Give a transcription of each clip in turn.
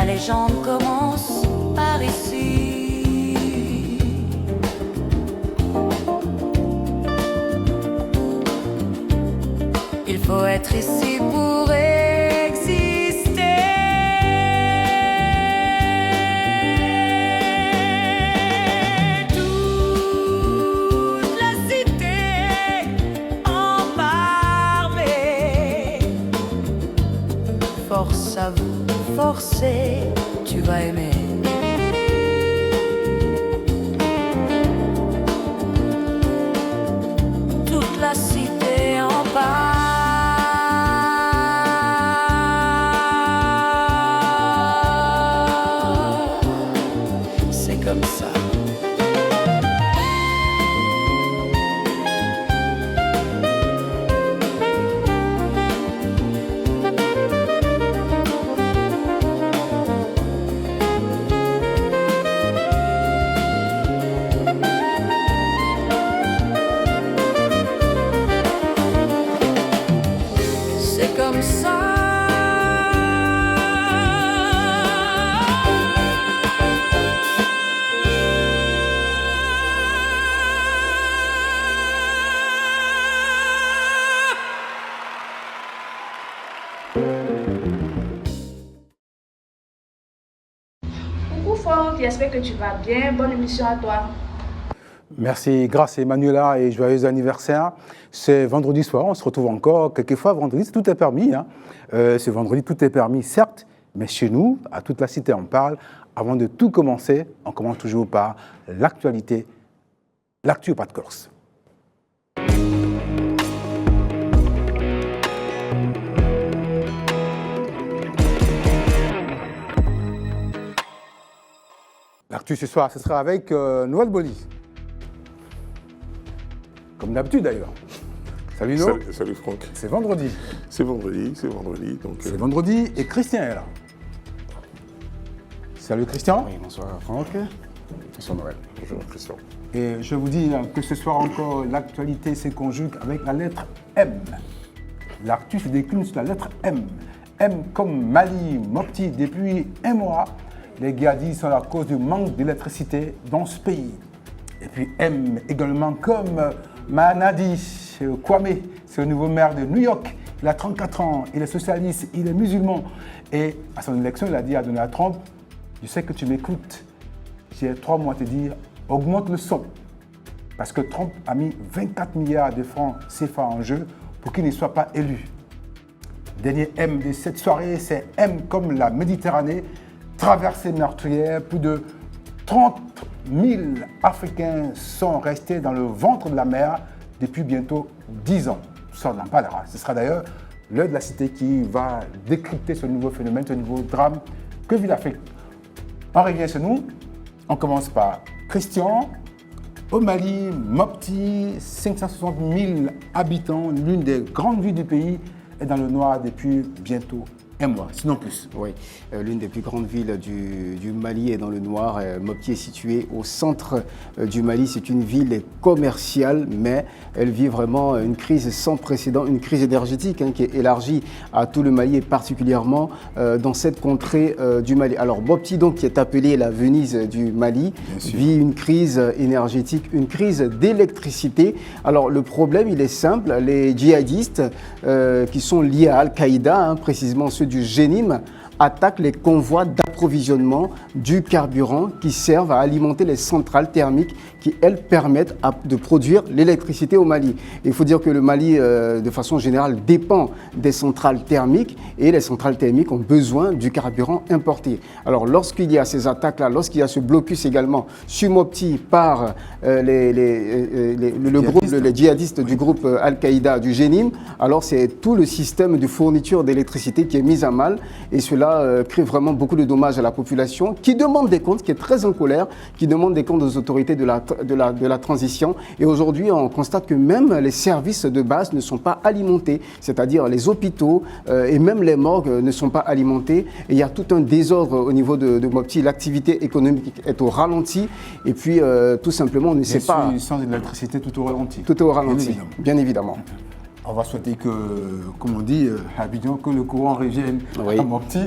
La légende commence par ici. Il faut être ici pour exister. Toute la cité en parler. Force à vous, forcez, tu vas aimer. Toute la cité en parle. C'est comme ça. C'est comme ça. Coucou Franck, j'espère que tu vas bien. Bonne émission à toi. Merci, grâce Emmanuela et joyeux anniversaire. C'est vendredi soir, on se retrouve encore. Quelquefois, vendredi, tout est permis. Ce vendredi, tout est permis, certes, mais chez nous, à toute la cité, on parle. Avant de tout commencer, on commence toujours par l'actualité, l'actu pas de Corse. L'actu ce soir, ce sera avec Noël Boli. Comme d'habitude d'ailleurs. Salut No. Salut Franck. C'est vendredi. C'est vendredi. Donc, C'est vendredi et Christian est là. Salut Christian. Oui, bonsoir Franck. Bonsoir Noël. bonjour Christian. Et je vous dis que ce soir encore, l'actualité se conjugue avec la lettre M. L'actu se décline sur la lettre M. M comme Mali, Mopti. Depuis un mois, les Gadi sont la cause du manque d'électricité dans ce pays. Et puis M également comme Manadi Kwame, c'est le nouveau maire de New York. Il a 34 ans, il est socialiste, il est musulman. Et à son élection, il a dit à Donald Trump, je sais que tu m'écoutes, j'ai 3 mois à te dire, augmente le son. Parce que Trump a mis 24 milliards de francs CFA en jeu pour qu'il ne soit pas élu. Dernier M de cette soirée, c'est M comme la Méditerranée, traversée meurtrière. Plus de 30 000 Africains sont restés dans le ventre de la mer depuis bientôt 10 ans. Ça n'en parlera. Ce sera d'ailleurs l'heure de la cité qui va décrypter ce nouveau phénomène, ce nouveau drame que vit l'Afrique. On revient sur nous. On commence par Christian. Au Mali, Mopti, 560 000 habitants, l'une des grandes villes du pays, est dans le noir depuis bientôt un mois, sinon plus. Oui, l'une des plus grandes villes du Mali est dans le noir. Mopti est située au centre du Mali. C'est une ville commerciale, mais elle vit vraiment une crise sans précédent, une crise énergétique qui est élargie à tout le Mali et particulièrement dans cette contrée du Mali. Alors Mopti, donc, qui est appelée la Venise du Mali, vit une crise énergétique, une crise d'électricité. Alors le problème, il est simple. Les djihadistes qui sont liés à Al-Qaïda, précisément ceux du Génim, attaquent les convois d'approvisionnement du carburant qui servent à alimenter les centrales thermiques qui, elles, permettent de produire l'électricité au Mali. Et il faut dire que le Mali, de façon générale, dépend des centrales thermiques et les centrales thermiques ont besoin du carburant importé. Alors, lorsqu'il y a ces attaques-là, lorsqu'il y a ce blocus également sur Mopti par les djihadistes du groupe Al-Qaïda, du Génim, alors c'est tout le système de fourniture d'électricité qui est mis à mal et cela crée vraiment beaucoup de dommages à la population qui demande des comptes, qui est très en colère, qui demande des comptes aux autorités de la transition. Et aujourd'hui, on constate que même les services de base ne sont pas alimentés, c'est-à-dire les hôpitaux et même les morgues ne sont pas alimentés. Et il y a tout un désordre au niveau de Mopti. L'activité économique est au ralenti et puis tout simplement, on ne sait pas... Sans électricité, tout au ralenti. Tout est au ralenti, bien évidemment. On va souhaiter que, comme on dit à Abidjan, que le courant revienne Oui. à Mopti.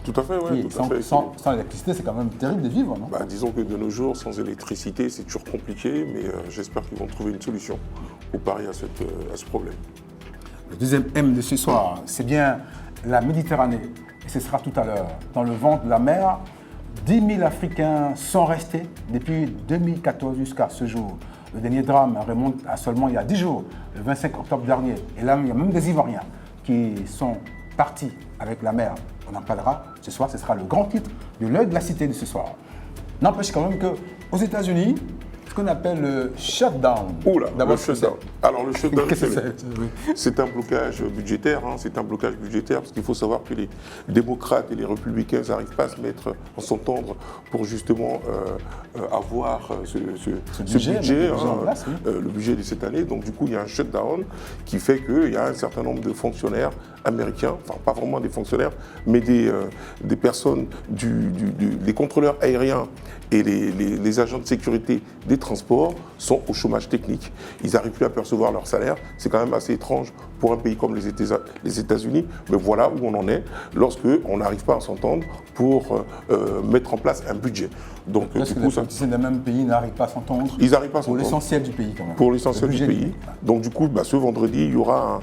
Tout à fait, oui. Sans électricité, c'est quand même terrible de vivre, non? Bah, disons que de nos jours, sans électricité, c'est toujours compliqué, mais j'espère qu'ils vont trouver une solution pour parer à ce problème. Le deuxième M de ce soir, c'est bien la Méditerranée. Et ce sera tout à l'heure. Dans le ventre de la mer, 10 000 Africains sont restés depuis 2014 jusqu'à ce jour. Le dernier drame remonte à seulement il y a 10 jours, le 25 octobre dernier. Et là, il y a même des Ivoiriens qui sont partis avec la mer. On en parlera ce soir, ce sera le grand titre de l'œil de la cité de ce soir. N'empêche quand même qu'aux États-Unis, ce qu'on appelle le shutdown. Oula, D'abord, le shutdown. Alors le shutdown, Qu'est-ce que c'est? c'est un blocage budgétaire. C'est un blocage budgétaire parce qu'il faut savoir que les démocrates et les républicains n'arrivent pas à se mettre, à s'entendre pour justement avoir ce budget, en place, oui. le budget de cette année. Donc du coup, il y a un shutdown qui fait qu'il y a un certain nombre de fonctionnaires américains, enfin pas vraiment des fonctionnaires, mais des personnes, des contrôleurs aériens et les agents de sécurité des transports sont au chômage technique. Ils n'arrivent plus à percevoir leur salaire. C'est quand même assez étrange pour un pays comme les États-Unis, mais voilà où on en est lorsqu'on n'arrive pas à s'entendre pour mettre en place un budget. Donc, Parce que les politiciens d'un même pays n'arrivent pas à s'entendre. Ils n'arrivent pas à pour s'entendre. l'essentiel du pays, quand même. Pour l'essentiel Le du budget pays. Donc, du coup, ce vendredi, il y aura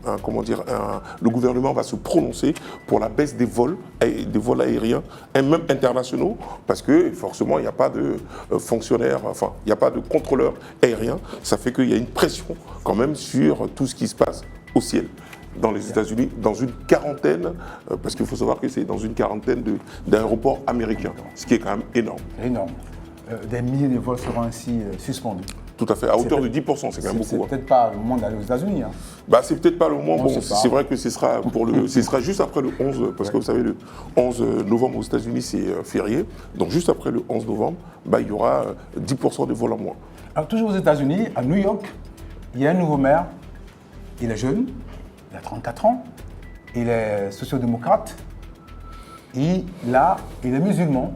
le gouvernement va se prononcer pour la baisse des vols aériens, et même internationaux, parce que forcément, il n'y a pas de fonctionnaires, enfin, il n'y a pas de contrôleurs aériens. Ça fait qu'il y a une pression quand même sur tout ce qui se passe au ciel. Dans les États-Unis, dans une quarantaine, parce qu'il faut savoir que c'est dans une quarantaine d'aéroports américains, ce qui est quand même énorme. C'est énorme. Des milliers de vols seront ainsi suspendus. Tout à fait, à hauteur de 10%, c'est quand même C'est beaucoup. peut-être pas le moment d'aller aux États-Unis. Hein. Bah, c'est peut-être pas le moment. On Bon, sait pas. c'est vrai que ce sera juste après le 11, parce que vous savez, le 11 novembre aux États-Unis, c'est férié. Donc, juste après le 11 novembre, il y aura 10% de vols en moins. Alors, toujours aux États-Unis, à New York, il y a un nouveau maire. Il est jeune, il a 34 ans, il est social-démocrate, il est musulman.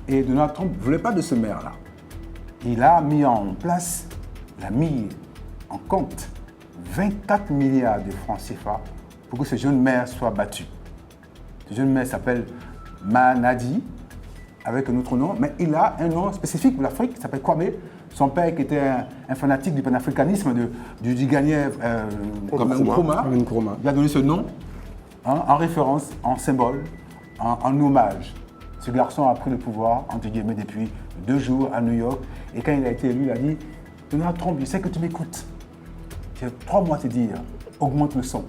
Et Donald Trump ne voulait pas de ce maire-là. Il a mis en place, il a mis en compte 24 milliards de francs CFA pour que ce jeune maire soit battu. Ce jeune maire s'appelle Manadi, avec un autre nom, mais il a un nom spécifique pour l'Afrique, il s'appelle Kwame. Son père, qui était un fanatique du panafricanisme, du Ghanais comme Nkrumah, il a donné ce nom en référence, en symbole, en hommage. Ce garçon a pris le pouvoir, entre guillemets, depuis 2 jours à New York. Et quand il a été élu, il a dit « Donald Trump, je sais que tu m'écoutes. J'ai 3 mois à te dire, augmente le son. »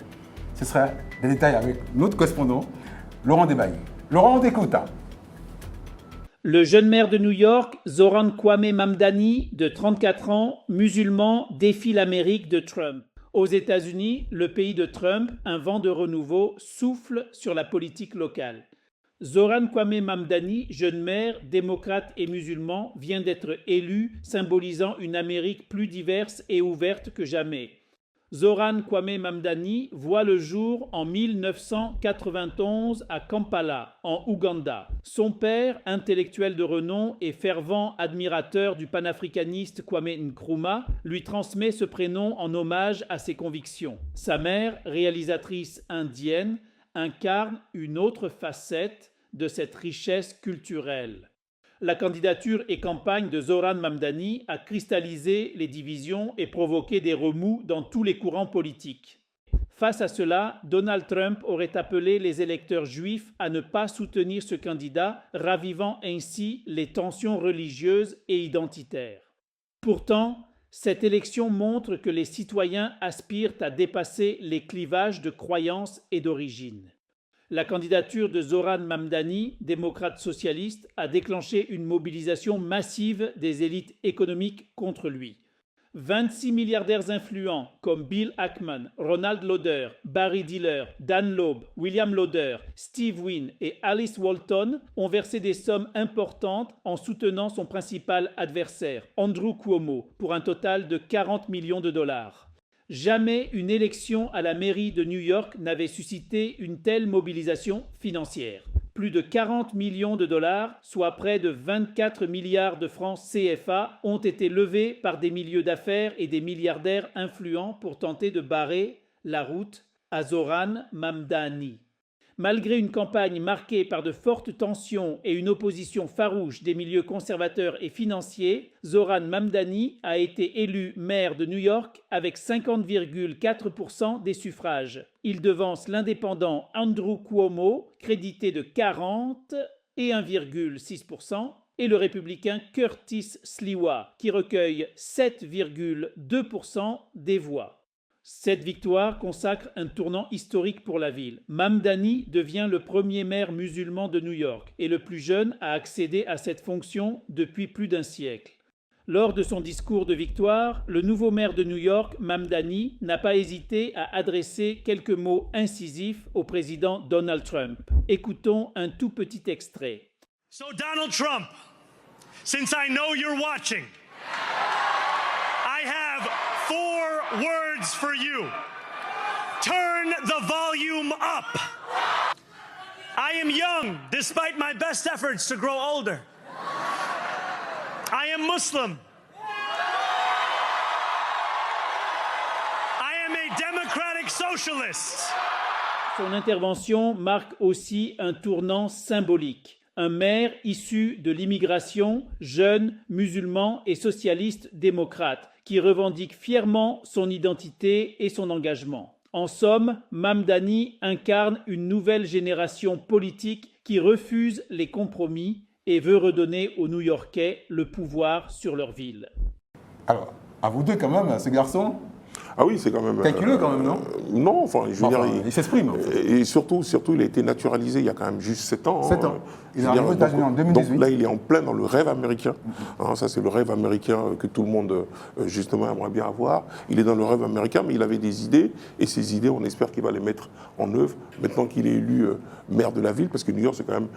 Ce sera des détails avec notre correspondant, Laurent Debailly. Laurent, on t'écoute. Hein. Le jeune maire de New York, Zoran Kwame Mamdani, de 34 ans, musulman, défie l'Amérique de Trump. Aux États-Unis, le pays de Trump, un vent de renouveau souffle sur la politique locale. Zoran Kwame Mamdani, jeune maire, démocrate et musulman, vient d'être élu, symbolisant une Amérique plus diverse et ouverte que jamais. Zoran Kwame Mamdani voit le jour en 1991 à Kampala, en Ouganda. Son père, intellectuel de renom et fervent admirateur du panafricaniste Kwame Nkrumah, lui transmet ce prénom en hommage à ses convictions. Sa mère, réalisatrice indienne, incarne une autre facette de cette richesse culturelle. La candidature et campagne de Zoran Mamdani a cristallisé les divisions et provoqué des remous dans tous les courants politiques. Face à cela, Donald Trump aurait appelé les électeurs juifs à ne pas soutenir ce candidat, ravivant ainsi les tensions religieuses et identitaires. Pourtant, cette élection montre que les citoyens aspirent à dépasser les clivages de croyances et d'origine. La candidature de Zoran Mamdani, démocrate socialiste, a déclenché une mobilisation massive des élites économiques contre lui. 26 milliardaires influents comme Bill Ackman, Ronald Lauder, Barry Diller, Dan Loeb, William Lauder, Steve Wynn et Alice Walton ont versé des sommes importantes en soutenant son principal adversaire, Andrew Cuomo, pour un total de 40 millions de dollars. Jamais une élection à la mairie de New York n'avait suscité une telle mobilisation financière. Plus de 40 millions de dollars, soit près de 24 milliards de francs CFA, ont été levés par des milieux d'affaires et des milliardaires influents pour tenter de barrer la route à Zoran Mamdani. Malgré une campagne marquée par de fortes tensions et une opposition farouche des milieux conservateurs et financiers, Zoran Mamdani a été élu maire de New York avec 50,4% des suffrages. Il devance l'indépendant Andrew Cuomo, crédité de 41,6%, et le républicain Curtis Sliwa, qui recueille 7,2% des voix. Cette victoire consacre un tournant historique pour la ville. Mamdani devient le premier maire musulman de New York et le plus jeune à accéder à cette fonction depuis plus d'un siècle. Lors de son discours de victoire, le nouveau maire de New York, Mamdani, n'a pas hésité à adresser quelques mots incisifs au président Donald Trump. Écoutons un tout petit extrait. So Donald Trump, since I know you're watching, I have 4 words for you. Turn the volume up. I am young, despite my best efforts to grow older. I am Muslim. I am a democratic socialist. Son intervention marque aussi un tournant symbolique. Un maire issu de l'immigration, jeune, musulman et socialiste démocrate, qui revendique fièrement son identité et son engagement. En somme, Mamdani incarne une nouvelle génération politique qui refuse les compromis et veut redonner aux New-Yorkais le pouvoir sur leur ville. Alors, à vous deux quand même, ce garçon, Ah oui, c'est quand même... calculeux quand même, non? Non, enfin, je veux dire... Il s'exprime. En fait. Et surtout, il a été naturalisé il y a quand même juste 7 ans. 7 ans. Il est arrivé aux donc, États-Unis en 2018. Donc là, il est en plein dans le rêve américain. Ça, c'est le rêve américain que tout le monde, justement, aimerait bien avoir. Il est dans le rêve américain, mais il avait des idées. Et ces idées, on espère qu'il va les mettre en œuvre maintenant qu'il est élu maire de la ville. Parce que New York, c'est quand même,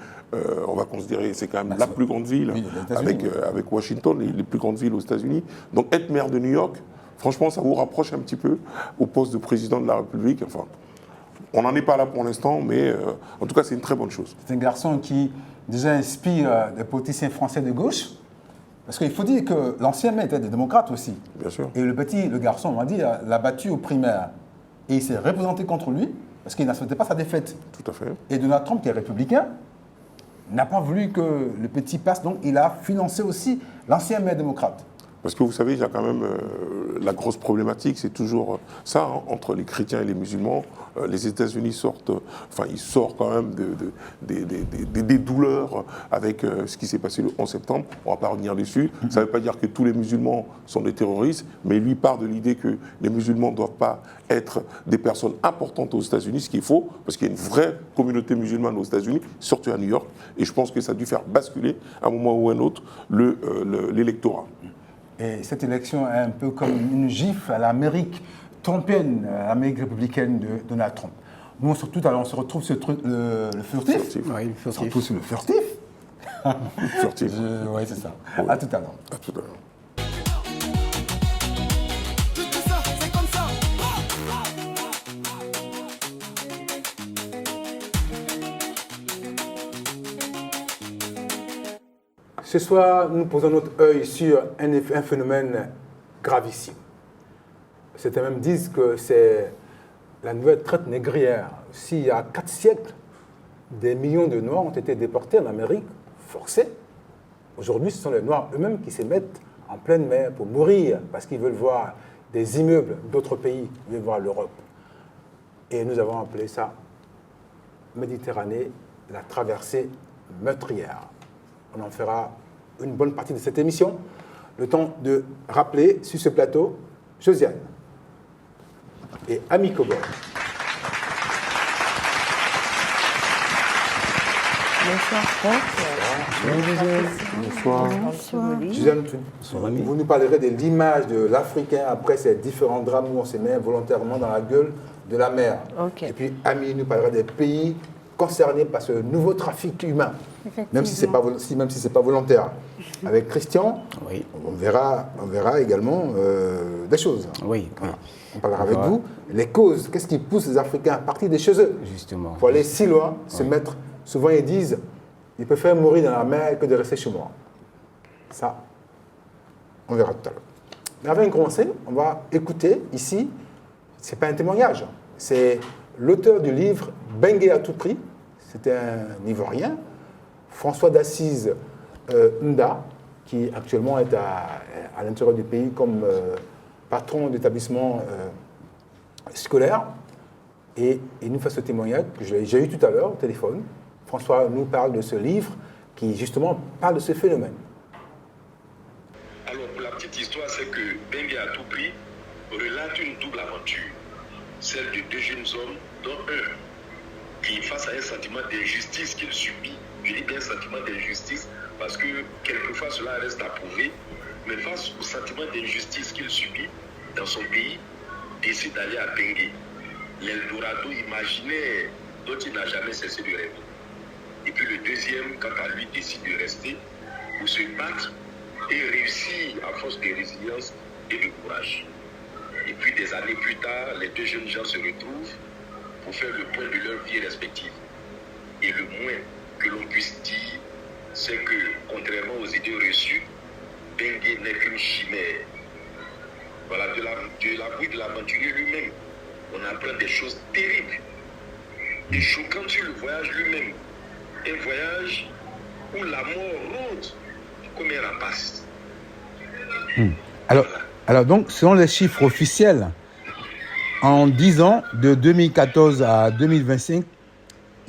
on va considérer, c'est quand même la plus grande ville, avec Washington, les plus grandes villes aux États-Unis. Donc être maire de New York, franchement, ça vous rapproche un petit peu au poste de président de la République. Enfin, on n'en est pas là pour l'instant, mais en tout cas, c'est une très bonne chose. C'est un garçon qui déjà inspire des politiciens français de gauche. Parce qu'il faut dire que l'ancien maire était des démocrates aussi. Bien sûr. Et le garçon, on va dire, l'a battu aux primaires. Et il s'est représenté contre lui, parce qu'il n'acceptait pas sa défaite. Tout à fait. Et Donald Trump, qui est républicain, n'a pas voulu que le petit passe, donc il a financé aussi l'ancien maire démocrate. Parce que vous savez, il y a quand même la grosse problématique, c'est toujours ça, entre les chrétiens et les musulmans. Les États-Unis sortent quand même des douleurs avec ce qui s'est passé le 11 septembre. On ne va pas revenir dessus. Ça ne veut pas dire que tous les musulmans sont des terroristes, mais lui part de l'idée que les musulmans ne doivent pas être des personnes importantes aux États-Unis, ce qui est faux, parce qu'il y a une vraie communauté musulmane aux États-Unis, surtout à New York. Et je pense que ça a dû faire basculer, à un moment ou à un autre, l'électorat. Et cette élection est un peu comme une gifle à l'Amérique trumpienne, à l'Amérique républicaine de Donald Trump. Nous, surtout, alors, on se retrouve sur le furtif. Oui, le furtif. Surtout sur le furtif. Furtif. Oui, c'est ça. Oui. À tout à l'heure. À tout à l'heure. Ce soir, nous posons notre œil sur un phénomène gravissime. Certains même disent que c'est la nouvelle traite négrière. S'il y a 4 siècles, des millions de Noirs ont été déportés en Amérique, forcés, aujourd'hui, ce sont les Noirs eux-mêmes qui se mettent en pleine mer pour mourir parce qu'ils veulent voir des immeubles d'autres pays, ils veulent voir l'Europe. Et nous avons appelé ça Méditerranée, la traversée meurtrière. On en fera une bonne partie de cette émission. Le temps de rappeler sur ce plateau Josiane et Ami Kobor. Bonsoir Franck. Bonsoir. Josiane, vous nous parlerez de l'image de l'Africain après ces différents drames où on se met volontairement dans la gueule de la mer. Ok. Et puis Ami nous parlera des pays concernés par ce nouveau trafic humain, même si ce n'est pas volontaire. Avec Christian, Oui. on verra également des choses. Oui, oui. On parlera avec vous. Les causes, qu'est-ce qui pousse les Africains à partir de chez eux Justement. pour aller si loin, se mettre souvent ils disent, ils préfèrent mourir dans la mer que de rester chez moi. Ça, on verra tout à l'heure. Mais avant de commencer, on va écouter ici, ce n'est pas un témoignage, c'est l'auteur du livre Bengué à tout prix, c'était un Ivoirien, François d'Assise Nda, qui actuellement est à l'intérieur du pays comme patron d'établissement scolaire. Et il nous fait ce témoignage que j'ai eu tout à l'heure au téléphone. François nous parle de ce livre qui justement parle de ce phénomène. Alors, pour la petite histoire, c'est que Bengué à tout prix relate une double aventure. Celle de deux jeunes hommes, dont un qui, face à un sentiment d'injustice qu'il subit, je dis bien un sentiment d'injustice parce que quelquefois cela reste à prouver, mais face au sentiment d'injustice qu'il subit dans son pays, décide d'aller à Bengué, l'Eldorado imaginaire dont il n'a jamais cessé de rêver. Et puis le deuxième, quant à lui, décide de rester pour se battre et réussir à force de résilience et de courage. Et puis des années plus tard, les deux jeunes gens se retrouvent pour faire le point de leur vie respective. Et le moins que l'on puisse dire, c'est que, contrairement aux idées reçues, Bengué n'est qu'une chimère. Voilà, de la bouille de l'aventurier lui-même, on apprend des choses terribles et choquantes sur le voyage lui-même. Un voyage où la mort rôde comme un rapace. Alors donc, selon les chiffres officiels, en 10 ans, de 2014 à 2025,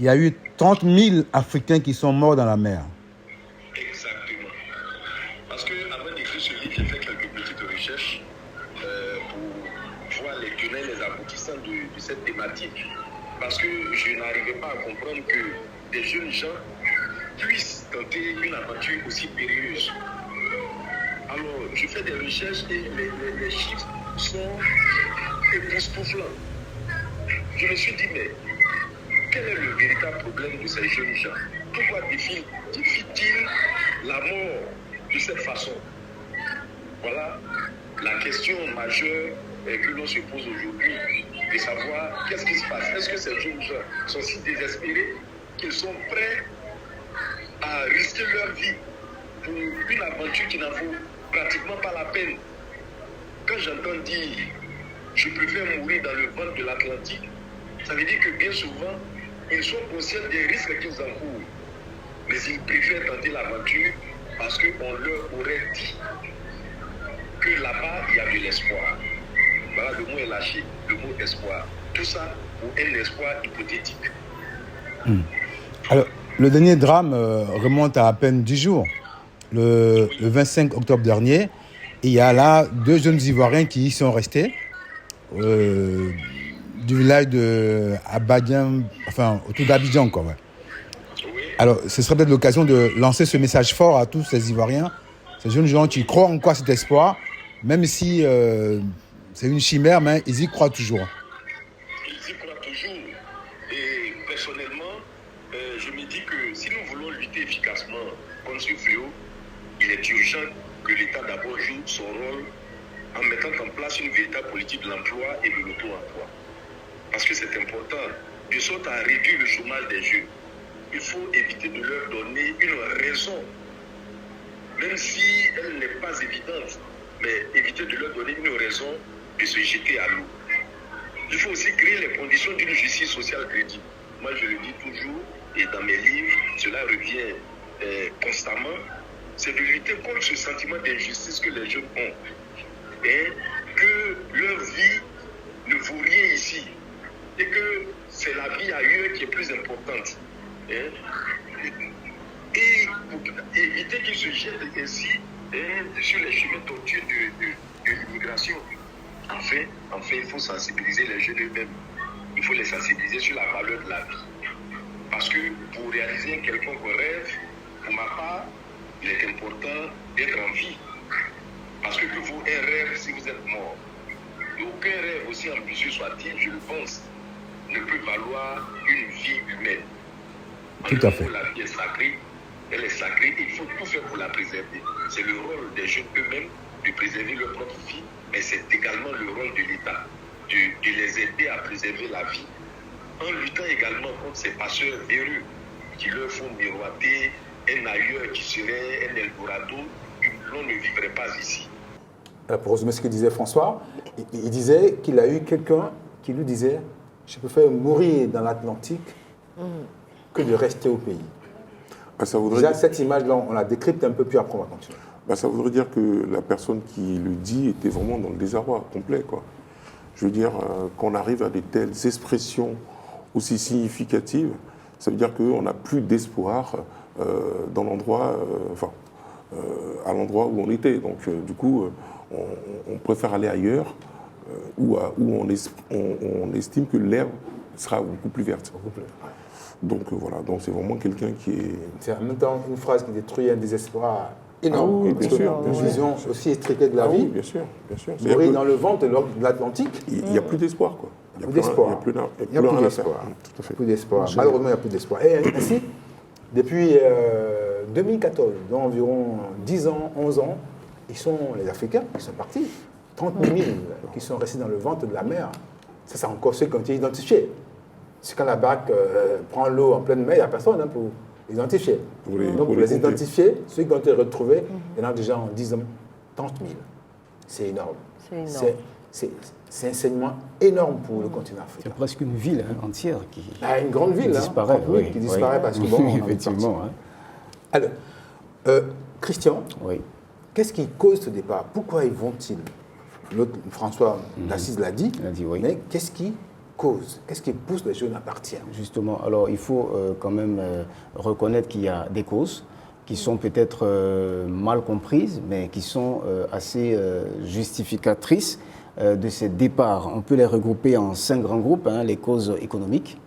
il y a eu 30 000 Africains qui sont morts dans la mer. Exactement. Parce que avant d'écrire ce livre, j'ai fait quelques petites recherches pour voir les tenants et les aboutissants de cette thématique. Parce que je n'arrivais pas à comprendre que des jeunes gens puissent tenter une aventure aussi périlleuse. Alors, je fais des recherches et les chiffres sont époustouflants. Je me suis dit, mais quel est le véritable problème de ces jeunes gens? Pourquoi défient-ils la mort de cette façon? Voilà la question majeure que l'on se pose aujourd'hui, de savoir qu'est-ce qui se passe. Est-ce que ces jeunes gens sont si désespérés qu'ils sont prêts à risquer leur vie pour une aventure qui n'en vaut pratiquement pas la peine? Quand j'entends dire je préfère mourir dans le ventre de l'Atlantique, ça veut dire que bien souvent, ils sont conscients des risques qu'ils encourent. Mais ils préfèrent tenter l'aventure parce qu'on leur aurait dit que là-bas, il y a de l'espoir. Voilà, le mot est lâché, le mot espoir. Tout ça pour un espoir hypothétique. Alors, le dernier drame remonte à peine 10 jours. Le 25 octobre dernier, il y a là 2 jeunes Ivoiriens qui y sont restés du village de Abadjan, enfin autour d'Abidjan, quoi. Ouais. Alors, ce serait peut-être l'occasion de lancer ce message fort à tous ces Ivoiriens, ces jeunes gens qui croient encore à cet espoir, même si c'est une chimère, mais ils y croient toujours. Ils y croient toujours. Et personnellement, je me dis que si nous voulons lutter efficacement contre ce fléau, il est urgent que l'État d'abord joue son rôle en mettant en place une véritable politique de l'emploi et de l'auto-emploi. Parce que c'est important, de sorte à réduire le chômage des jeunes. Il faut éviter de leur donner une raison, même si elle n'est pas évidente, mais éviter de leur donner une raison de se jeter à l'eau. Il faut aussi créer les conditions d'une justice sociale crédible. Moi, je le dis toujours, et dans mes livres, cela revient constamment, c'est de lutter contre ce sentiment d'injustice que les jeunes ont. Et que leur vie ne vaut rien ici. Et que c'est la vie ailleurs qui est plus importante. Et pour éviter qu'ils se jettent ainsi sur les chemins tortueux de l'immigration. Enfin, il faut sensibiliser les jeunes eux-mêmes. Il faut les sensibiliser sur la valeur de la vie. Parce que pour réaliser un quelconque rêve, pour ma part, il est important d'être en vie. Parce que vaut un rêve si vous êtes mort. Et aucun rêve, aussi ambitieux soit-il, je le pense, ne peut valoir une vie humaine. Tout à fait. La vie est sacrée, elle est sacrée et il faut tout faire pour la préserver. C'est le rôle des jeunes eux-mêmes de préserver leur propre vie, mais c'est également le rôle de l'État de les aider à préserver la vie, en luttant également contre ces passeurs véreux qui leur font miroiter un ailleurs qui serait un Eldorado que l'on ne vivrait pas ici. Pour résumer ce que disait François, il disait qu'il a eu quelqu'un qui lui disait « Je préfère mourir dans l'Atlantique que de rester au pays ». Ça voudrait Déjà, dire, cette image-là, on la décrypte un peu, puis après on va continuer. ça voudrait dire que la personne qui le dit était vraiment dans le désarroi complet, quoi. Je veux dire, qu'on arrive à de telles expressions aussi significatives, ça veut dire qu'on n'a plus d'espoir dans l'endroit, à l'endroit où on était. Donc, du coup, on préfère aller ailleurs, où on estime que l'herbe sera beaucoup plus verte. Donc voilà, donc c'est vraiment quelqu'un qui est... C'est en même temps une phrase qui détruit un désespoir énorme. Ah oui, parce bien que sûr, bien une sûr. vision aussi étriquée de la Ah vie, oui, bien sûr, bien sûr. mourir dans le ventre de l'Atlantique, Il n'y a plus d'espoir, quoi. il n'y a plus d'espoir. Il n'y a plus Il n'y a plus rien à faire. d'espoir. Tout à fait. Plus d'espoir. Malheureusement, il n'y a plus d'espoir. Et ainsi, depuis 2014, dans environ 10 ans, 11 ans, les Africains qui sont partis, 30 000 qui sont restés dans le ventre de la mer. Ça, c'est encore ceux qui ont été identifiés. C'est quand la barque prend l'eau en pleine mer, il n'y a personne pour identifier. Donc, pour les identifier, ceux qui ont été retrouvés, il y en a déjà en 10 ans, 30 000. C'est énorme. C'est un saignement énorme pour le continent C'est africain. presque une ville entière qui Une grande ville, disparaît. 30 000 qui disparaît parce que bon, on en est effectivement. parti. Alors, Christian, Oui. qu'est-ce qui cause ce départ? Pourquoi ils vont-ils? L'autre, François d'Assise l'a dit, Il a dit oui. mais qu'est-ce qui cause? Qu'est-ce qui pousse les jeunes à partir? Justement, alors il faut quand même reconnaître qu'il y a des causes qui sont peut-être mal comprises, mais qui sont assez justificatrices de ces départs. On peut les regrouper en 5 grands groupes, hein, les causes économiques,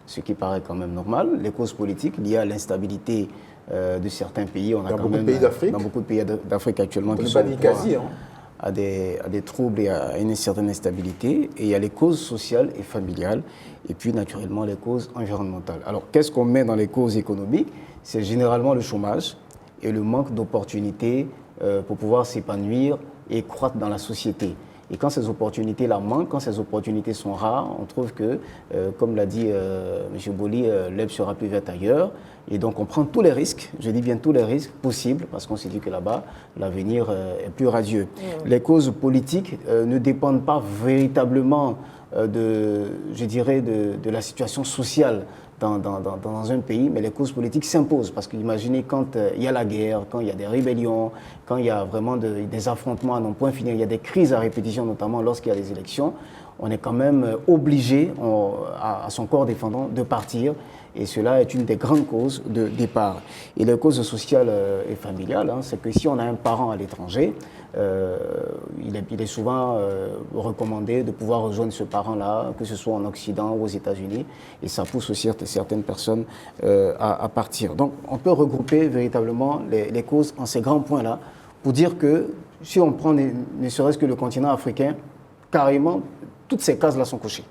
ce qui paraît quand même normal, les causes politiques liées à l'instabilité de certains pays. On a Dans quand beaucoup de même, pays d'Afrique. Dans beaucoup de pays d'Afrique actuellement On qui ne sont pas dire quasi, hein. à des troubles et à une certaine instabilité. Et il y a les causes sociales et familiales, et puis naturellement les causes environnementales. Alors qu'est-ce qu'on met dans les causes économiques? C'est généralement le chômage et le manque d'opportunités pour pouvoir s'épanouir et croître dans la société. Et quand ces opportunités-là manquent, quand ces opportunités sont rares, on trouve que, comme l'a dit M. Boli, l'herbe sera plus verte ailleurs. Et donc on prend tous les risques, je dis bien tous les risques possibles, parce qu'on s'est dit que là-bas, l'avenir est plus radieux. Les causes politiques ne dépendent pas véritablement de la situation sociale dans un pays, mais les causes politiques s'imposent. Parce qu'imaginez quand il y a la guerre, quand il y a des rébellions, quand il y a vraiment des affrontements à non point finir, il y a des crises à répétition, notamment lorsqu'il y a des élections, on est quand même obligé, à son corps défendant, de partir. Et cela est une des grandes causes de départ. Et les causes sociales et familiales, hein, c'est que si on a un parent à l'étranger, il est souvent recommandé de pouvoir rejoindre ce parent-là, que ce soit en Occident ou aux États-Unis, et ça pousse aussi certaines personnes à partir. Donc on peut regrouper véritablement les causes en ces grands points-là pour dire que si on prend ne serait-ce que le continent africain, carrément, toutes ces cases-là sont cochées.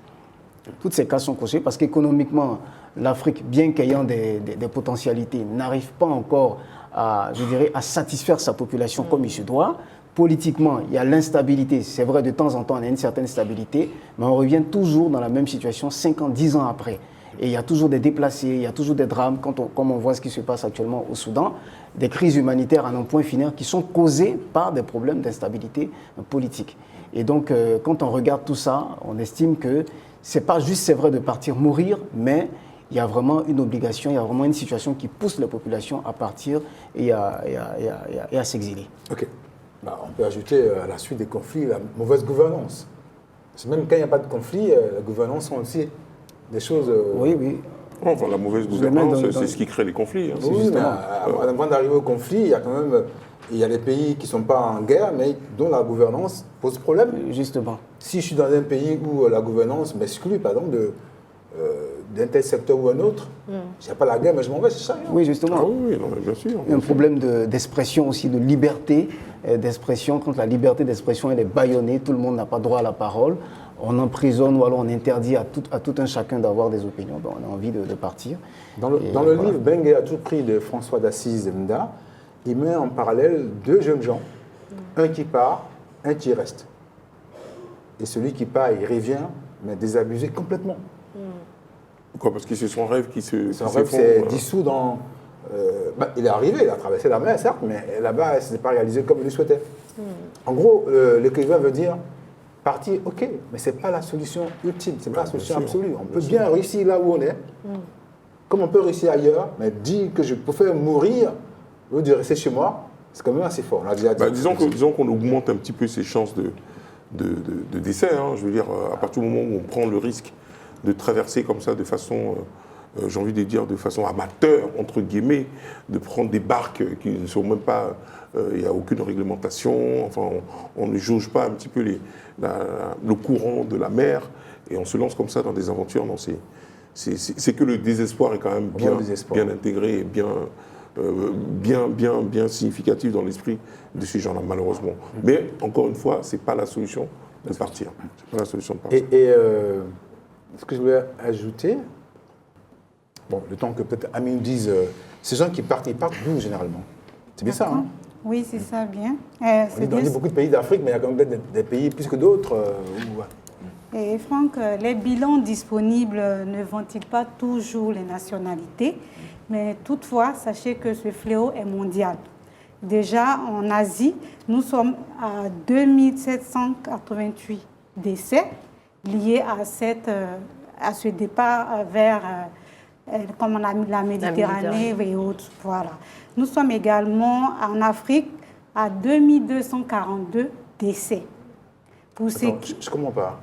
Toutes ces cases sont cochées parce qu'économiquement, l'Afrique, bien qu'ayant des potentialités, n'arrive pas encore à satisfaire sa population comme il se doit. Politiquement, il y a l'instabilité. C'est vrai, de temps en temps, on a une certaine stabilité, mais on revient toujours dans la même situation 5 ans, 10 ans après. Et il y a toujours des déplacés, il y a toujours des drames, comme on voit ce qui se passe actuellement au Soudan, des crises humanitaires à non point finir qui sont causées par des problèmes d'instabilité politique. Et donc, quand on regarde tout ça, on estime que c'est pas juste, c'est vrai, de partir mourir, mais il y a vraiment une obligation, il y a vraiment une situation qui pousse la population à partir et à s'exiler. Ok. On peut ajouter à la suite des conflits la mauvaise gouvernance. Parce que même quand il n'y a pas de conflit, la gouvernance sont aussi des choses... Oui, oui. Enfin, la mauvaise gouvernance, c'est ce qui crée les conflits. Hein. Oui, mais avant d'arriver au conflit, il y a quand même... Il y a des pays qui ne sont pas en guerre, mais dont la gouvernance pose problème. Justement. Si je suis dans un pays où la gouvernance m'exclut, par exemple, d'un tel secteur ou un autre, il n'y a pas la guerre, mais je m'en vais, c'est ça. Oui, justement. Ah oui, non, mais bien sûr. Un problème d'expression aussi, de liberté d'expression. Quand la liberté d'expression elle est bâillonnée, tout le monde n'a pas droit à la parole. On emprisonne ou alors on interdit à tout un chacun d'avoir des opinions. Ben, on a envie de partir. Dans le livre Bengue à tout prix de François d'Assise Mda, il met en parallèle 2 jeunes gens, un qui part, un qui reste. Et celui qui part, il revient, mais désabusé complètement. Quoi, parce que c'est son rêve qui se Son rêve s'effondre, s'est dissous dans... il est arrivé, il a traversé la mer, certes, mais là-bas, ce n'est pas réalisé comme il le souhaitait. En gros, l'écrivain veut dire, partir, ok, mais ce n'est pas la solution ultime, ce n'est pas la solution bien sûr, absolue. On peut bien réussir là où on est, comme on peut réussir ailleurs, mais dire que je préfère mourir au lieu de rester chez moi, c'est quand même assez fort. On a déjà dit. disons qu'on augmente un petit peu ses chances de décès. Hein. Je veux dire, à partir du moment où on prend le risque de traverser comme ça de façon, j'ai envie de dire, de façon amateur, entre guillemets, de prendre des barques qui ne sont même pas, il n'y a aucune réglementation, enfin, on ne jauge pas un petit peu le courant de la mer, et on se lance comme ça dans des aventures. Non, c'est que le désespoir est quand même bien intégré et bien significatif dans l'esprit de ces gens-là, malheureusement. Mais, encore une fois, ce n'est pas la solution de partir. C'est pas la solution de partir. Ce que je voulais ajouter, bon, le temps que peut-être Ami nous dise, ces gens qui partent, ils partent d'où généralement? C'est bien ça, hein? Oui, c'est ça, bien. On dit beaucoup de pays d'Afrique, mais il y a quand même des pays plus que d'autres. Et Franck, les bilans disponibles ne vantent-ils pas toujours les nationalités? Mais toutefois, sachez que ce fléau est mondial. Déjà, en Asie, nous sommes à 2788 décès liés à ce départ vers comme la Méditerranée et autres. Voilà. Nous sommes également en Afrique à 2242 décès. Attends, je ne comprends pas.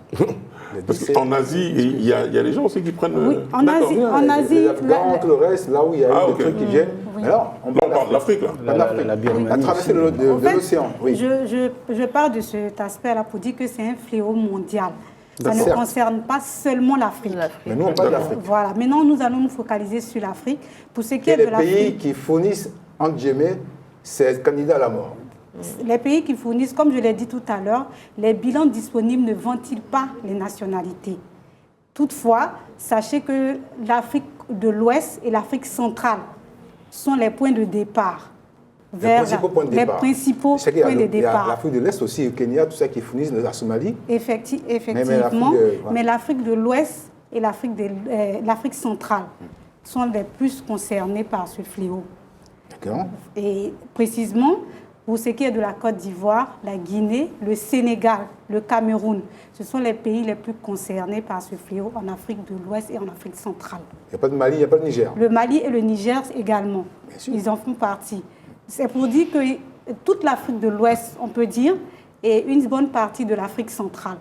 Parce qu'en Asie, il y a des gens aussi qui prennent... Oui, en Asie... Dans le reste, là où il y a eu des trucs qui viennent... Oui. Alors, on parle de l'Afrique, là. La Birmanie. À traverser l'océan, oui. Je parle de cet aspect-là pour dire que c'est un fléau mondial. Ça ne Certes. concerne pas seulement l'Afrique. Mais nous, on parle d'Afrique. Voilà. Maintenant, nous allons nous focaliser sur l'Afrique. Pour ce qui est Et de les pays l'Afrique... qui fournissent, entre guillemets, ces candidats à la mort. Les pays qui fournissent, comme je l'ai dit tout à l'heure, les bilans disponibles ne vantent-ils pas les nationalités. Toutefois, sachez que l'Afrique de l'Ouest et l'Afrique centrale sont les points de départ. Les principaux points de départ. Les principaux Je sais qu'il y a points de il y a départ. l'Afrique de l'Est aussi, le Kenya, tout ça qui fournissent la Somalie. Effectivement, mais l'Afrique de l'Ouest et l'Afrique centrale sont les plus concernés par ce fléau. D'accord. Et précisément, pour ce qui est de la Côte d'Ivoire, la Guinée, le Sénégal, le Cameroun, ce sont les pays les plus concernés par ce fléau en Afrique de l'Ouest et en Afrique centrale. Il n'y a pas de Mali, il n'y a pas de Niger. Le Mali et le Niger également, Bien sûr. ils en font partie. C'est pour dire que toute l'Afrique de l'Ouest, on peut dire, et une bonne partie de l'Afrique centrale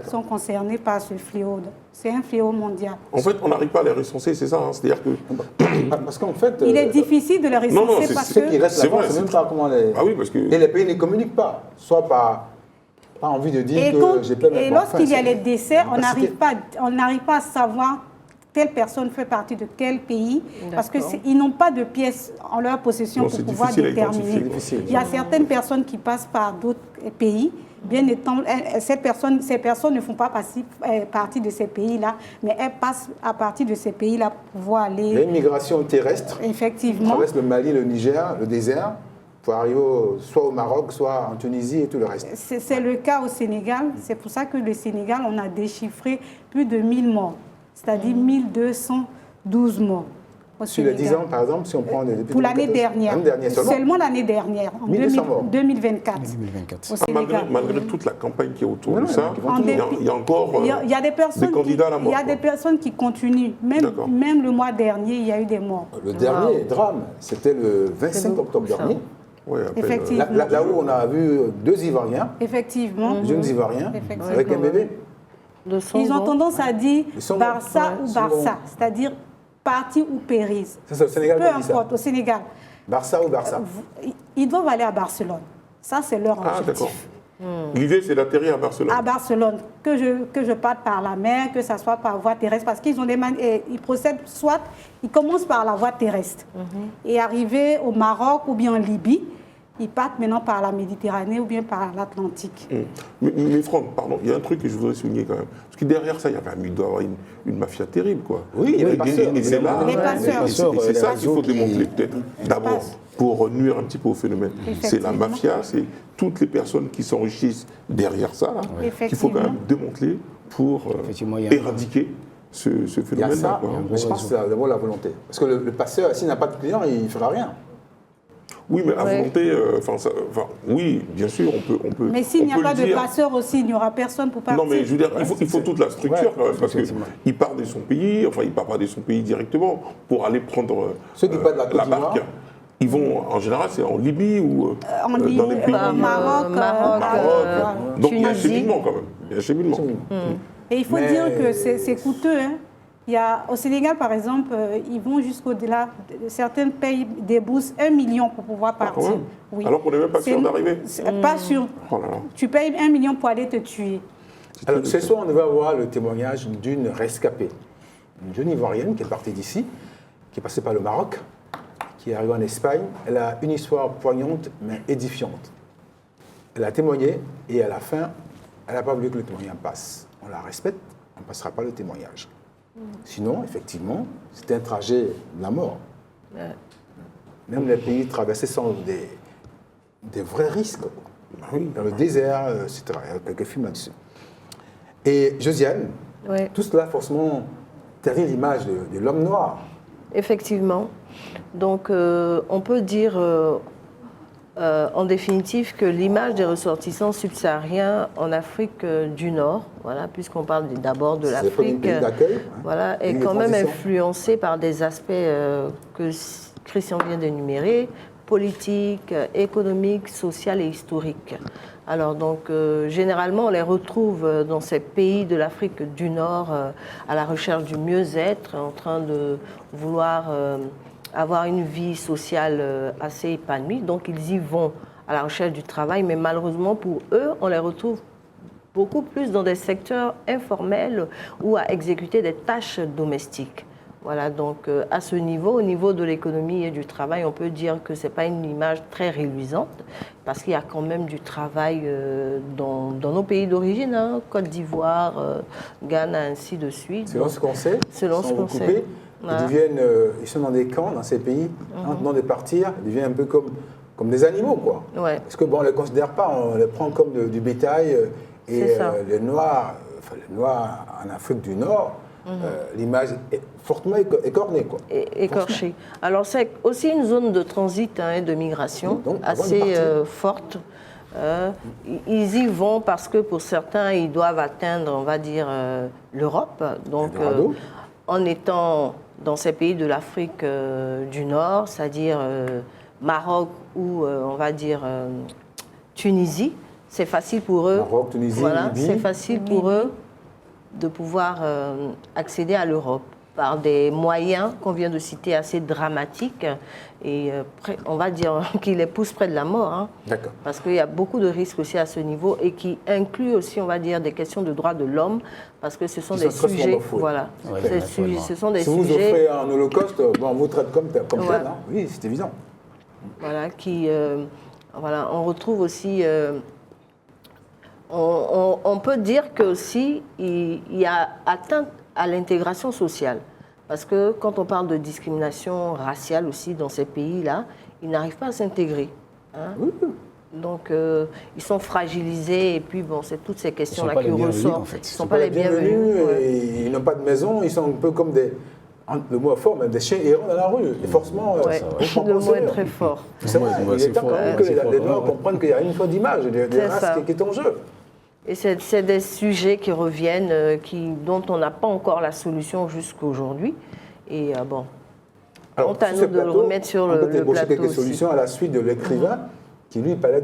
sont concernés par ce fléau. C'est un fléau mondial. En fait, on n'arrive pas à les recenser, c'est ça. Hein. C'est-à-dire que... Parce qu'en fait... Il est difficile de les recenser parce que... Ceux qui restent là-bas, c'est même pas comment les... Ah oui, parce que... Et les pays ne communiquent pas. Soit par envie de dire que j'ai pas... Et lorsqu'il y a les décès, on n'arrive pas à savoir telle personne fait partie de quel pays, parce qu'ils n'ont pas de pièces en leur possession pour pouvoir déterminer. Il y a certaines personnes qui passent par d'autres pays, bien étant, ces personnes ne font pas partie de ces pays-là, mais elles passent à partir de ces pays-là pour pouvoir aller... Il y a une migration terrestre. Effectivement. On traverse le Mali, le Niger, le désert, pour arriver soit au Maroc, soit en Tunisie et tout le reste. C'est le cas au Sénégal. C'est pour ça que le Sénégal, on a déchiffré plus de 1000 morts, c'est-à-dire 1212 morts. Sur les 10 ans, par exemple, si on prend... Pour l'année dernière. Seulement l'année dernière, en 2024. Au Sénégal. Malgré toute la campagne qui est autour de ça, il y a encore des candidats à la mort. Il y a des personnes qui continuent. Même le mois dernier, il y a eu des morts. Le dernier drame, c'était le 25 octobre dernier. Ouais, effectivement. Là où on a vu 2 Ivoiriens, effectivement, jeunes Ivoiriens, avec un bébé. Ils ont tendance à dire Barça ou Barça, c'est-à-dire partir ou périr. C'est au Sénégal. Peu importe, au Sénégal. Barça ou Barça. Ils doivent aller à Barcelone. Ça, c'est leur objectif. L'idée, c'est d'atterrir à Barcelone. À Barcelone, que je parte par la mer, que ce soit par voie terrestre, parce qu'ils ont ils procèdent soit, ils commencent par la voie terrestre et arriver au Maroc ou bien en Libye, ils partent maintenant par la Méditerranée ou bien par l'Atlantique. Mais Franck, pardon, il y a un truc que je voudrais souligner quand même. Parce que derrière ça, il y avait une mafia terrible, quoi. Oui, il y a les passeurs. C'est ça qu'il faut démontrer, peut-être, d'abord, pour nuire un petit peu au phénomène. C'est la mafia, c'est toutes les personnes qui s'enrichissent derrière ça, là, qu'il faut quand même démanteler pour éradiquer ce Il y a phénomène-là. ça, quoi. mais je pense que c'est d'abord la volonté. Parce que le passeur, s'il n'a pas de client, il ne fera rien. Oui, mais à volonté, oui, bien sûr, on peut. Mais s'il n'y a on peut pas le de dire. passeur aussi, il n'y aura personne pour partir. Non, mais je veux dire, il faut toute la structure quand même, parce effectivement. qu'il part de son pays, enfin, il part pas de son pays directement pour aller prendre Ceux qui partent de la Côte la d'Ivoire. barque. Ils vont, en général, c'est en Libye ou En Libye, dans les pays. Maroc, Donc il y a un Tunisie. cheminement quand même. Il y a un cheminement. Et il faut dire que c'est coûteux. Hein. Au Sénégal, par exemple, ils vont jusqu'au-delà. Certains pays déboursent 1 million pour pouvoir partir. même. Oui. Alors qu'on n'est même pas sûr d'arriver. Pas sûr. Oh là là. Tu payes 1 million pour aller te tuer. Alors, ce soir, on va voir le témoignage d'une rescapée. Une jeune Ivoirienne qui est partie d'ici, qui est passée par le Maroc, qui est arrivée en Espagne. Elle a une histoire poignante, mais édifiante. Elle a témoigné et à la fin, elle n'a pas voulu que le témoignage passe. On la respecte, on ne passera pas le témoignage. Sinon, effectivement, c'est un trajet de la mort. Même les pays traversés sont des vrais risques. Quoi. Dans le désert, etc. Il y a quelques films là-dessus. Et Josiane, tout cela, forcément, territ l'image de l'homme noir. Effectivement. Donc, on peut dire, en définitive, que l'image des ressortissants subsahariens en Afrique du Nord, voilà, puisqu'on parle d'abord de l'Afrique, voilà, est quand même influencée par des aspects que Christian vient d'énumérer, politique, économique, social et historique. Alors donc, généralement, on les retrouve dans ces pays de l'Afrique du Nord à la recherche du mieux-être, en train de vouloir avoir une vie sociale assez épanouie. Donc, ils y vont à la recherche du travail, mais malheureusement pour eux, on les retrouve beaucoup plus dans des secteurs informels ou à exécuter des tâches domestiques. Voilà, donc à ce niveau, au niveau de l'économie et du travail, on peut dire que ce n'est pas une image très réluisante, parce qu'il y a quand même du travail dans nos pays d'origine, hein, Côte d'Ivoire, Ghana, ainsi de suite. Selon ce qu'on sait, selon ce qu'on sait. Voilà. Ils sont dans des camps, dans ces pays, avant de partir, ils deviennent un peu comme des animaux, quoi. Ouais. Parce que bon, on ne les considère pas, on les prend comme du bétail. Et les Noirs en Afrique du Nord, l'image est fortement écornée, quoi. Écorchée. Alors c'est aussi une zone de transit et de migration assez forte. Ils y vont parce que pour certains, ils doivent atteindre, on va dire, l'Europe. Donc, en étant dans ces pays de l'Afrique du Nord, c'est-à-dire Maroc ou, on va dire, Tunisie, c'est facile pour eux. Maroc, Tunisie, voilà, Libye. c'est facile pour eux de pouvoir accéder à l'Europe par des moyens qu'on vient de citer assez dramatiques et on va dire qui les poussent près de la mort. Hein, parce qu'il y a beaucoup de risques aussi à ce niveau et qui incluent aussi, on va dire, des questions de droits de l'homme parce que ce sont des sujets. Voilà. Ce sont des si vous sujets. offrez un holocauste, on vous traite comme tel. Hein. Oui, c'est évident. Voilà, voilà, on retrouve aussi. On peut dire qu'aussi, il y a atteinte à l'intégration sociale. Parce que quand on parle de discrimination raciale aussi dans ces pays-là, ils n'arrivent pas à s'intégrer. Hein. Donc, ils sont fragilisés et puis, bon, c'est toutes ces questions-là qui ressortent. En fait. Ils ne sont pas les bienvenus. Et ils n'ont pas de maison, ils sont un peu comme des... Le mot est fort, même des chiens errants dans la rue. Et forcément, le mot est très fort. C'est vrai, il est temps que les Noirs comprennent qu'il y a une fois d'image, des races qui est en jeu. Et c'est des sujets qui reviennent, dont on n'a pas encore la solution jusqu'à aujourd'hui. Et bon, alors, honte à nous de le remettre sur le plateau. On peut quelques solutions à la suite de l'écrivain qui, lui, parlait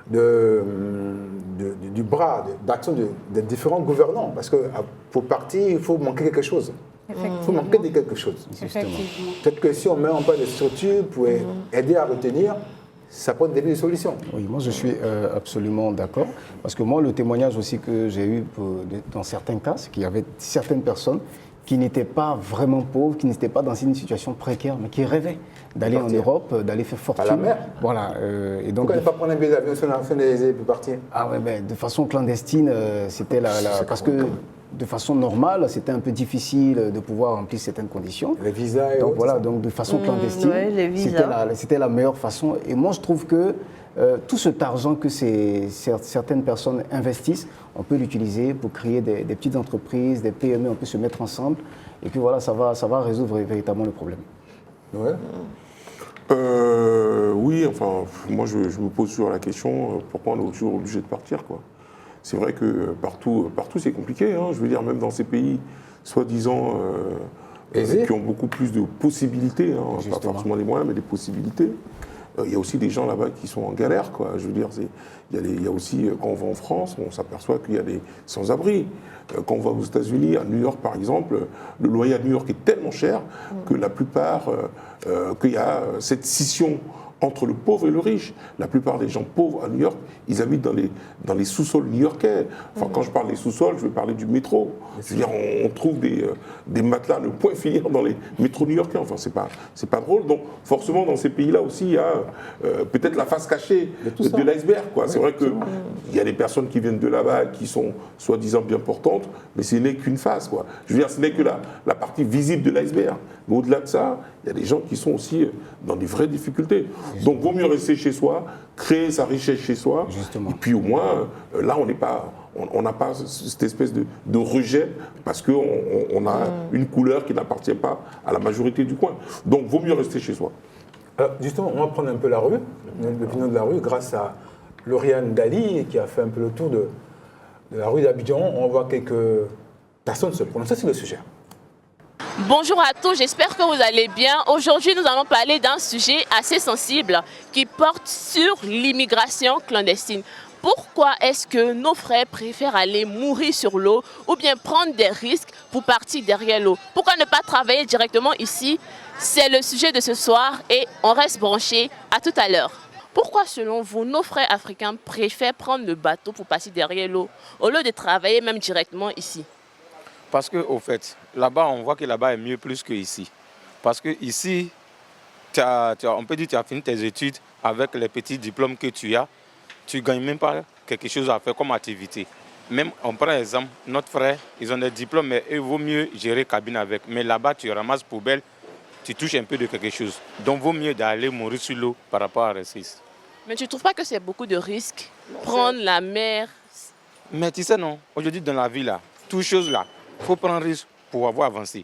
du bras d'action des différents gouvernants. Parce que pour partir, il faut manquer quelque chose. Il faut manquer de quelque chose. Peut-être que si on met en place des structures pour aider à retenir, ça peut donner des solutions. Oui, moi je suis absolument d'accord. Parce que moi, le témoignage aussi que j'ai eu dans certains cas, c'est qu'il y avait certaines personnes qui n'étaient pas vraiment pauvres, qui n'étaient pas dans une situation précaire, mais qui rêvaient d'aller en Europe, d'aller faire fortune. À la mer. Voilà. Et donc, pourquoi ne pas prendre un billet d'avion sur la fin des aisés pour partir? Ah ouais, mais de façon clandestine, c'était parce que de façon normale, c'était un peu difficile de pouvoir remplir certaines conditions. Les visas et donc autres, voilà, donc de façon clandestine, c'était la meilleure façon. Et moi, je trouve que tout cet argent que certaines personnes investissent, on peut l'utiliser pour créer des petites entreprises, des PME, on peut se mettre ensemble. Et puis voilà, ça va résoudre véritablement le problème. Ouais. Oui, enfin, moi je me pose toujours la question, pourquoi on est toujours obligé de partir, quoi. C'est vrai que partout c'est compliqué, hein. Je veux dire, même dans ces pays soi-disant qui ont beaucoup plus de possibilités, hein, pas forcément les moyens, mais des possibilités. Il y a aussi des gens là-bas qui sont en galère, quoi. Je veux dire, il y a aussi, quand on va en France, on s'aperçoit qu'il y a des sans-abri. Quand on va aux États-Unis, à New York par exemple, le loyer à New York est tellement cher que la plupart, qu'il y a cette scission entre le pauvre et le riche. La plupart des gens pauvres à New York, ils habitent dans les sous-sols new-yorkais. Enfin, quand je parle des sous-sols, je veux parler du métro. C'est-à-dire, on trouve des matelas ne point finir dans les métros new-yorkais. Enfin, c'est pas drôle. Donc, forcément, dans ces pays-là aussi, il y a peut-être la face cachée de l'iceberg, quoi. C'est vrai qu'il y a des personnes qui viennent de là-bas qui sont soi-disant bien portantes, mais ce n'est qu'une face, quoi. Je veux dire, ce n'est que la partie visible de l'iceberg. Mais au-delà de ça, il y a des gens qui sont aussi dans des vraies difficultés. Donc, vaut mieux rester chez soi, créer sa richesse chez soi. Justement. Et puis, au moins, là, on n'a pas cette espèce de rejet parce qu'on a une couleur qui n'appartient pas à la majorité du coin. Donc, vaut mieux rester chez soi. Alors, justement, on va prendre un peu la rue, l'opinion de la rue, grâce à Lauriane Dali, qui a fait un peu le tour de la rue d'Abidjan. On voit quelques personnes se prononcer sur le sujet. Bonjour à tous, j'espère que vous allez bien. Aujourd'hui, nous allons parler d'un sujet assez sensible qui porte sur l'immigration clandestine. Pourquoi est-ce que nos frères préfèrent aller mourir sur l'eau ou bien prendre des risques pour partir derrière l'eau? Pourquoi ne pas travailler directement ici? C'est le sujet de ce soir et on reste branché. À tout à l'heure. Pourquoi, selon vous, nos frères africains préfèrent prendre le bateau pour passer derrière l'eau au lieu de travailler même directement ici? Parce qu'au fait, là-bas, on voit que là-bas est mieux plus qu'ici. Parce qu'ici, on peut dire que tu as fini tes études avec les petits diplômes que tu as. Tu ne gagnes même pas quelque chose à faire comme activité. Même, on prend exemple, notre frère, ils ont des diplômes, mais il vaut mieux gérer cabine avec. Mais là-bas, tu ramasses poubelle, tu touches un peu de quelque chose. Donc, il vaut mieux d'aller mourir sur l'eau par rapport à rester ici. Mais tu ne trouves pas que c'est beaucoup de risques, prendre la mer? Mais tu sais, non, aujourd'hui, dans la vie, là, toutes choses là, il faut prendre risque pour avoir avancé.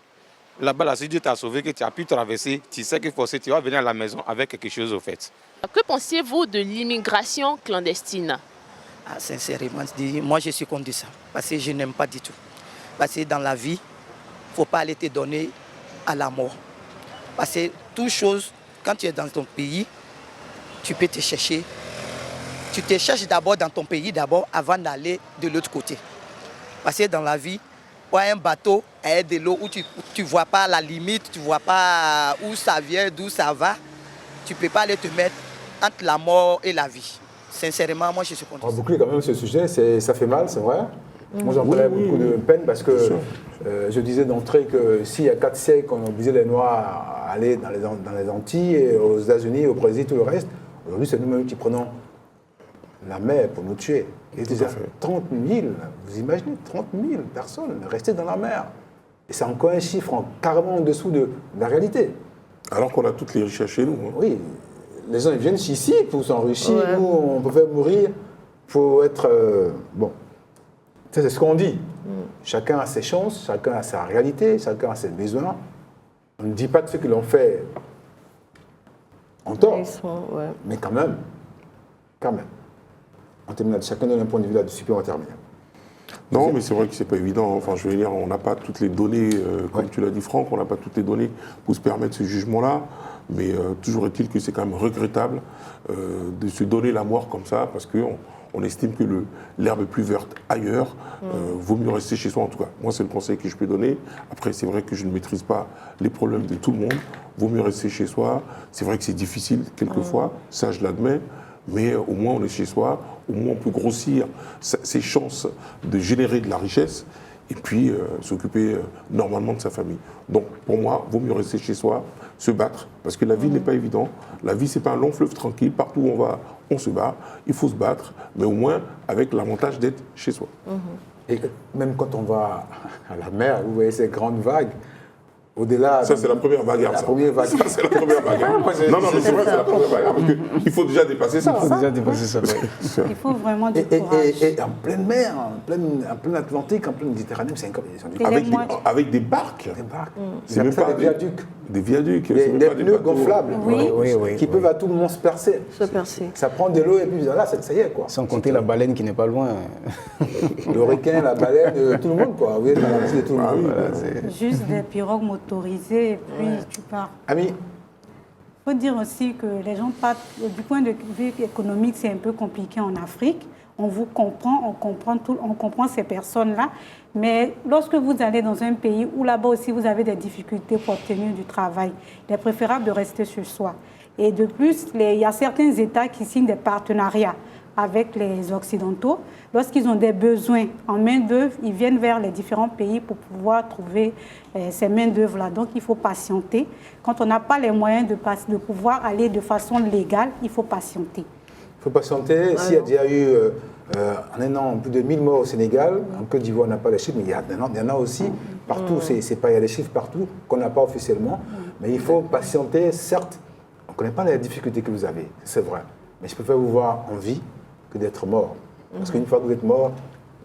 Là-bas, là, si Dieu t'a sauvé, que tu as pu traverser, tu sais qu'il faut tu vas venir à la maison avec quelque chose au fait. Que pensez-vous de l'immigration clandestine? Sincèrement, moi je suis contre ça, parce que je n'aime pas du tout. Parce que dans la vie, il ne faut pas aller te donner à la mort. Parce que toute chose, quand tu es dans ton pays, tu peux te chercher. Tu te cherches d'abord dans ton pays, avant d'aller de l'autre côté. Parce que dans la vie, un bateau est de l'eau où tu ne vois pas la limite, tu ne vois pas où ça vient, d'où ça va. Tu ne peux pas aller te mettre entre la mort et la vie. Sincèrement, moi je suis contre. On va boucler quand même ce sujet, ça fait mal, c'est vrai. Moi j'en prenais beaucoup de peine parce que je disais d'entrée que s'il y a 4 siècles, on obligeait les Noirs à aller dans les Antilles, et aux États-Unis, au Brésil, tout le reste, aujourd'hui c'est nous-mêmes qui prenons la mer pour nous tuer. Et déjà 30 000, vous imaginez 30 000 personnes restées dans la mer. Et c'est encore un chiffre carrément en dessous de la réalité. Alors qu'on a toutes les richesses chez nous. Hein. Oui, les gens ils viennent ici pour s'enrichir, nous on peut faire mourir, il faut être... bon, c'est ce qu'on dit. Chacun a ses chances, chacun a sa réalité, chacun a ses besoins. On ne dit pas que ceux qui l'ont fait ont tort, mais quand même. On termine, chacun donne un point de vue là-dessus, puis on va terminer. Non, mais c'est vrai que c'est pas évident. Enfin, je veux dire, on n'a pas toutes les données, comme tu l'as dit, Franck, on n'a pas toutes les données pour se permettre ce jugement-là. Mais toujours est-il que c'est quand même regrettable de se donner la mort comme ça, parce qu'on estime que l'herbe est plus verte ailleurs. Vaut mieux rester chez soi, en tout cas. Moi, c'est le conseil que je peux donner. Après, c'est vrai que je ne maîtrise pas les problèmes de tout le monde. Vaut mieux rester chez soi. C'est vrai que c'est difficile quelquefois, ça je l'admets. Mais au moins on est chez soi, au moins on peut grossir ses chances de générer de la richesse et puis s'occuper normalement de sa famille. Donc pour moi, il vaut mieux rester chez soi, se battre, parce que la vie n'est pas évidente. La vie, ce n'est pas un long fleuve tranquille, partout où on va, on se bat, il faut se battre, mais au moins avec l'avantage d'être chez soi. Et même quand on va à la mer, vous voyez ces grandes vagues, Au-delà. Ça, c'est la première bagarre. Ça, c'est la première bagarre. Non, mais c'est vrai, c'est la première bagarre. Parce qu'il faut déjà dépasser ça. Il faut déjà dépasser ça. Il faut vraiment du courage. Et en pleine mer, en plein Atlantique, en pleine Méditerranée, c'est incroyable. Avec des barques. Des barques. C'est même pas des viaducs. Des viaducs. Des pneus gonflables. Oui. Qui peuvent à tout moment se percer. Ça prend de l'eau et puis là, ça y est, quoi. Sans compter la baleine qui n'est pas loin. Le requin, la baleine, tout le monde, quoi. Vous êtes dans la vie de tout le monde. Juste des pirogues motorisées et puis tu pars. Ami. Il faut dire aussi que les gens partent, du point de vue économique, c'est un peu compliqué en Afrique. On vous comprend, on comprend ces personnes-là. Mais lorsque vous allez dans un pays où là-bas aussi vous avez des difficultés pour obtenir du travail, il est préférable de rester sur soi. Et de plus, il y a certains États qui signent des partenariats avec les Occidentaux. Lorsqu'ils ont des besoins en main-d'œuvre, ils viennent vers les différents pays pour pouvoir trouver ces main-d'œuvre-là. Donc, il faut patienter. Quand on n'a pas les moyens de pouvoir aller de façon légale, il faut patienter. Il faut patienter. S'il y a déjà eu en un an plus de 1000 morts au Sénégal, en Côte d'Ivoire, on n'a pas les chiffres, mais il y en a aussi partout. Il y a des chiffres partout qu'on n'a pas officiellement. Mais il faut patienter. Certes, on ne connaît pas les difficultés que vous avez, c'est vrai. Mais je préfère vous voir en vie que d'être mort. Parce qu'une fois que vous êtes mort,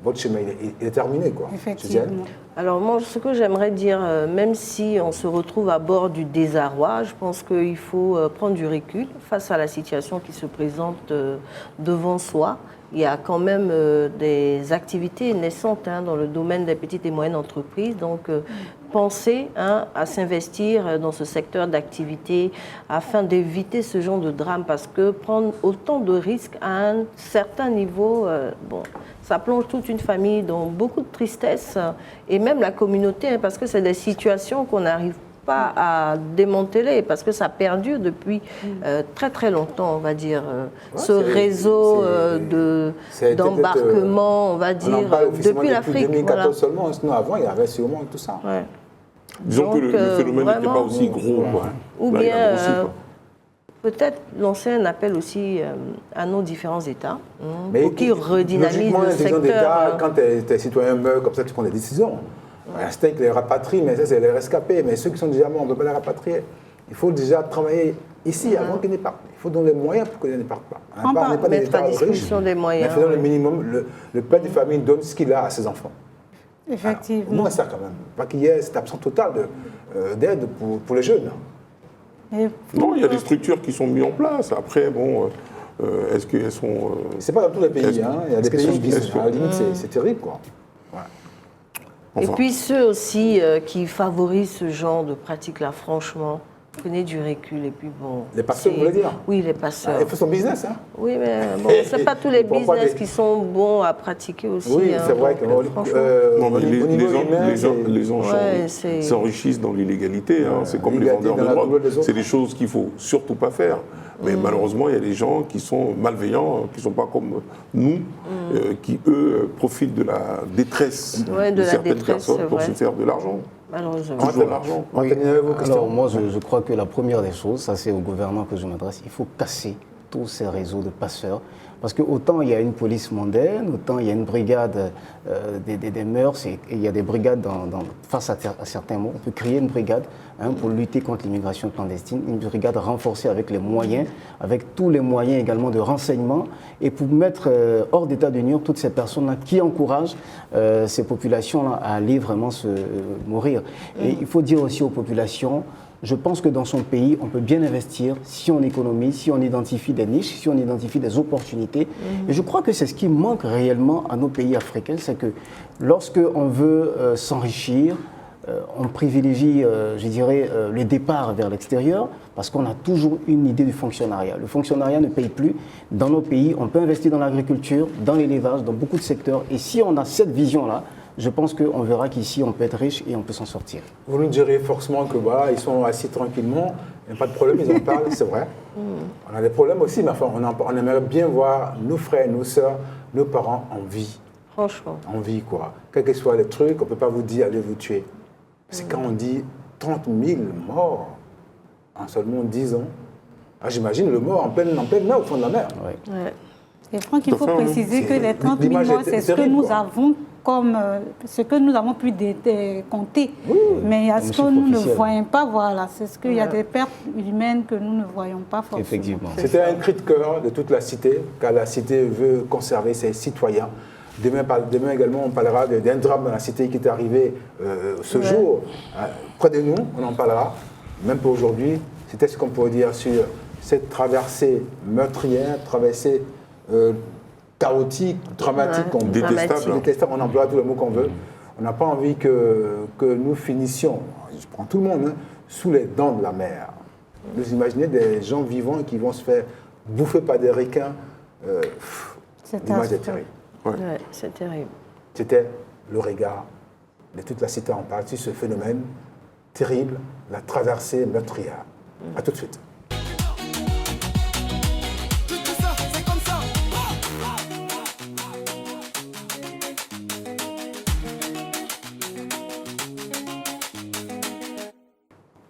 votre chemin il est terminé, quoi. Effectivement. Alors moi, ce que j'aimerais dire, même si on se retrouve à bord du désarroi, je pense qu'il faut prendre du recul face à la situation qui se présente devant soi. Il y a quand même des activités naissantes dans le domaine des petites et moyennes entreprises. Donc, penser à s'investir dans ce secteur d'activité afin d'éviter ce genre de drame. Parce que prendre autant de risques à un certain niveau, ça plonge toute une famille dans beaucoup de tristesse et même la communauté, parce que c'est des situations qu'on n'arrive pas à démanteler, parce que ça perdure depuis très très longtemps, on va dire. Ce réseau d'embarquement, on va dire, depuis l'Afrique. 2014 seulement, sinon avant il y avait sûrement tout ça. Ouais. Disons que le phénomène n'était pas aussi gros. Ou bien peut-être lancer un appel aussi à nos différents États pour qu'ils redynamisent le secteur. Quand tes citoyens meurent comme ça, tu prends des décisions. L'instinct les rapatrie, mais ça c'est les rescapés. Mais ceux qui sont déjà morts, on ne peut pas les rapatrier. Il faut déjà travailler ici avant qu'ils n'épartent. Il faut donner les moyens pour qu'ils n'épartent pas. On n'est pas des États riches, des moyens. Mais faisons le minimum. Le père de famille donne ce qu'il a à ses enfants. Effectivement. Au moins ça quand même. Pas qu'il y ait cette absence totale d'aide pour les jeunes. Non, il y a des structures qui sont mises en place. Après, est-ce qu'elles sont... C'est pas dans tous les pays. Il y a des pays qui sont à la limite, c'est terrible, quoi. Et puis ceux aussi qui favorisent ce genre de pratique-là, franchement, prenez du recul et puis bon... Les passeurs, vous voulez dire? Oui, les passeurs. Il faut son business, hein? Oui, mais bon, c'est pas tous les business qui sont bons à pratiquer aussi. Oui, c'est vrai que... les gens s'enrichissent dans l'illégalité. C'est comme les vendeurs de drogue. C'est des choses qu'il ne faut surtout pas faire. Mais malheureusement, il y a des gens qui sont malveillants, qui ne sont pas comme nous, qui, eux, profitent de la détresse de certaines personnes pour se faire de l'argent. Malheureusement. Toujours l'argent. Oui. Alors moi, je crois que la première des choses, ça c'est au gouvernement que je m'adresse, il faut casser tous ces réseaux de passeurs. Parce que autant il y a une police mondaine, autant il y a une brigade des mœurs, et il y a des brigades face à certains mots. On peut créer une brigade pour lutter contre l'immigration clandestine, une brigade renforcée avec les moyens, avec tous les moyens également de renseignement, et pour mettre hors d'état de nuire toutes ces personnes-là qui encouragent ces populations-là à aller vraiment se mourir. Et il faut dire aussi aux populations, je pense que dans son pays, on peut bien investir si on économise, si on identifie des niches, si on identifie des opportunités. Et je crois que c'est ce qui manque réellement à nos pays africains, c'est que lorsqu'on veut s'enrichir, on privilégie, je dirais, le départ vers l'extérieur parce qu'on a toujours une idée du fonctionnariat. Le fonctionnariat ne paye plus. Dans nos pays, on peut investir dans l'agriculture, dans l'élevage, dans beaucoup de secteurs. Et si on a cette vision-là, je pense qu'on verra qu'ici, on peut être riche et on peut s'en sortir. Vous nous direz forcément que voilà, ils sont assis tranquillement, il n'y a pas de problème, ils en parlent, c'est vrai. On a des problèmes aussi, mais enfin, on aimerait bien voir nos frères, nos sœurs, nos parents en vie. Franchement. En vie, quoi. Quels que soient les trucs, on ne peut pas vous dire, allez vous tuer. C'est quand on dit 30 000 morts en seulement 10 ans. Ah, j'imagine le mort en pleine mer, au fond de la mer. Ouais. Et Franck, il faut préciser que les 30 000 morts, c'est ce que nous avons comme ce que nous avons pu compter. Oui, mais il y a ce que nous ne officiel. voyons pas, voilà. C'est ce qu'il y a des pertes humaines que nous ne voyons pas forcément. Effectivement. C'était un cri de cœur de toute la cité, car la cité veut conserver ses citoyens. Demain également, on parlera d'un drame dans la cité qui est arrivé ce jour. Près de nous, on en parlera. Même pour aujourd'hui, c'était ce qu'on pourrait dire sur cette traversée meurtrière, traversée chaotique, dramatique, détestable, on emploie tous les mots qu'on veut. On n'a pas envie que nous finissions, je prends tout le monde, sous les dents de la mer. Vous imaginez des gens vivants qui vont se faire bouffer par des requins. L'image est terrible. Ouais, c'est terrible. C'était le regard de toute la cité en partie, ce phénomène terrible, la traversée meurtrière. A tout de suite.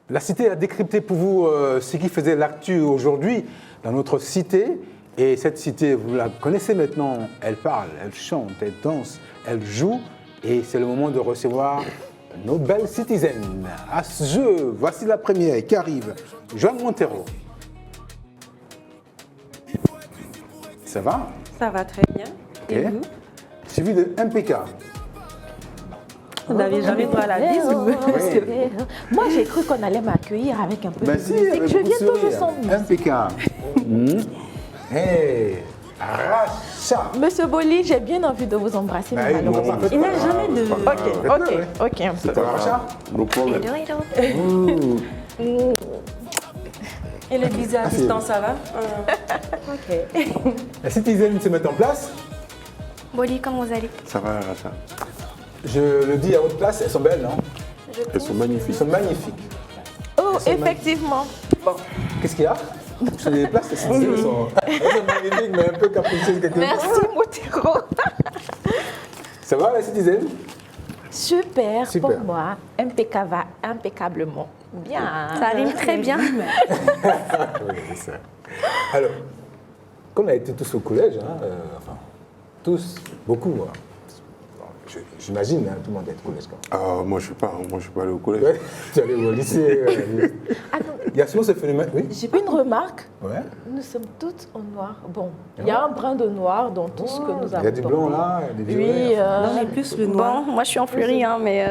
La cité a décrypté pour vous ce qui faisait l'actu aujourd'hui dans notre cité. Et cette cité, vous la connaissez maintenant, elle parle, elle chante, elle danse, elle joue. Et c'est le moment de recevoir nos belles citizennes. À ce jeu, voici la première qui arrive, Joanne Montero. Ça va? Ça va très bien. Okay. Et vous? Suivi de MPK. Vous n'avez jamais droit à la bise ou... Moi, j'ai cru qu'on allait m'accueillir avec un peu de Si, musique. Je viens toujours sans MPK. Hey, Racha. Monsieur Boli, j'ai bien envie de vous embrasser, mais malheureusement. Il n'a jamais de... Ok. C'est Racha? Et le bisou à distance, ça va? Ok. La citizen se met en place. Boli, comment vous allez? Ça va, Racha? Je le dis à votre place, elles sont belles, non? Elles sont magnifiques. Elles sont magnifiques. Oh, effectivement. Bon, qu'est-ce qu'il y a? Sur les places, les citizens sont magnifiques, mais un peu capricieuses quelque part. Merci, Montero. Ça va, la citizen? Super, pour moi. MPK va impeccablement bien. Ça rime très bien. Oui, c'est ça. Alors, comme on a été tous au collège, enfin, tous, beaucoup, j'imagine, tout le monde est au collège. Moi, je ne suis pas allé au collège. Ouais, tu es allé au lycée. Il y a souvent ce phénomène. Oui. J'ai une remarque. Ouais. Nous sommes toutes en noir. Bon, il y a un brin de noir dans tout ce que nous avons. Il y a du blanc là, des violets. Oui, on est plus le noir. Bon, moi je suis en fleurie, mais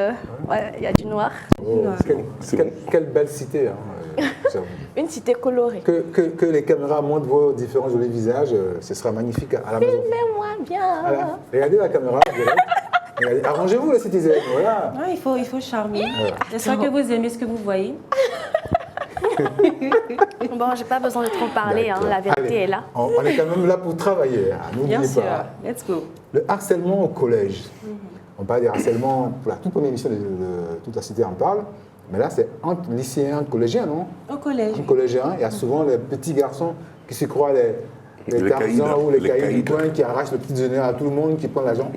il y a du noir. Quelle belle cité. Une cité colorée. Que les caméras montrent vos différents jolis visages, ce sera magnifique à la maison. Filmez-moi bien. Voilà. Regardez la caméra. Arrangez-vous, les citizens. Voilà. Ouais, il faut charmer. J'espère que vous aimez ce que vous voyez. Bon, j'ai pas besoin de trop parler, la vérité est là. On est quand même là pour travailler, n'oubliez Bien sûr, pas. let's go. Le harcèlement au collège. On parle des harcèlements pour la toute première émission de toute la cité en parle, mais là c'est entre lycéens et collégiens, non? Au collège. En collégien, il y a souvent les petits garçons qui se croient les Tarzans ou les caïds du coin, qui arrachent le petit déjeuner à tout le monde, qui prennent l'argent.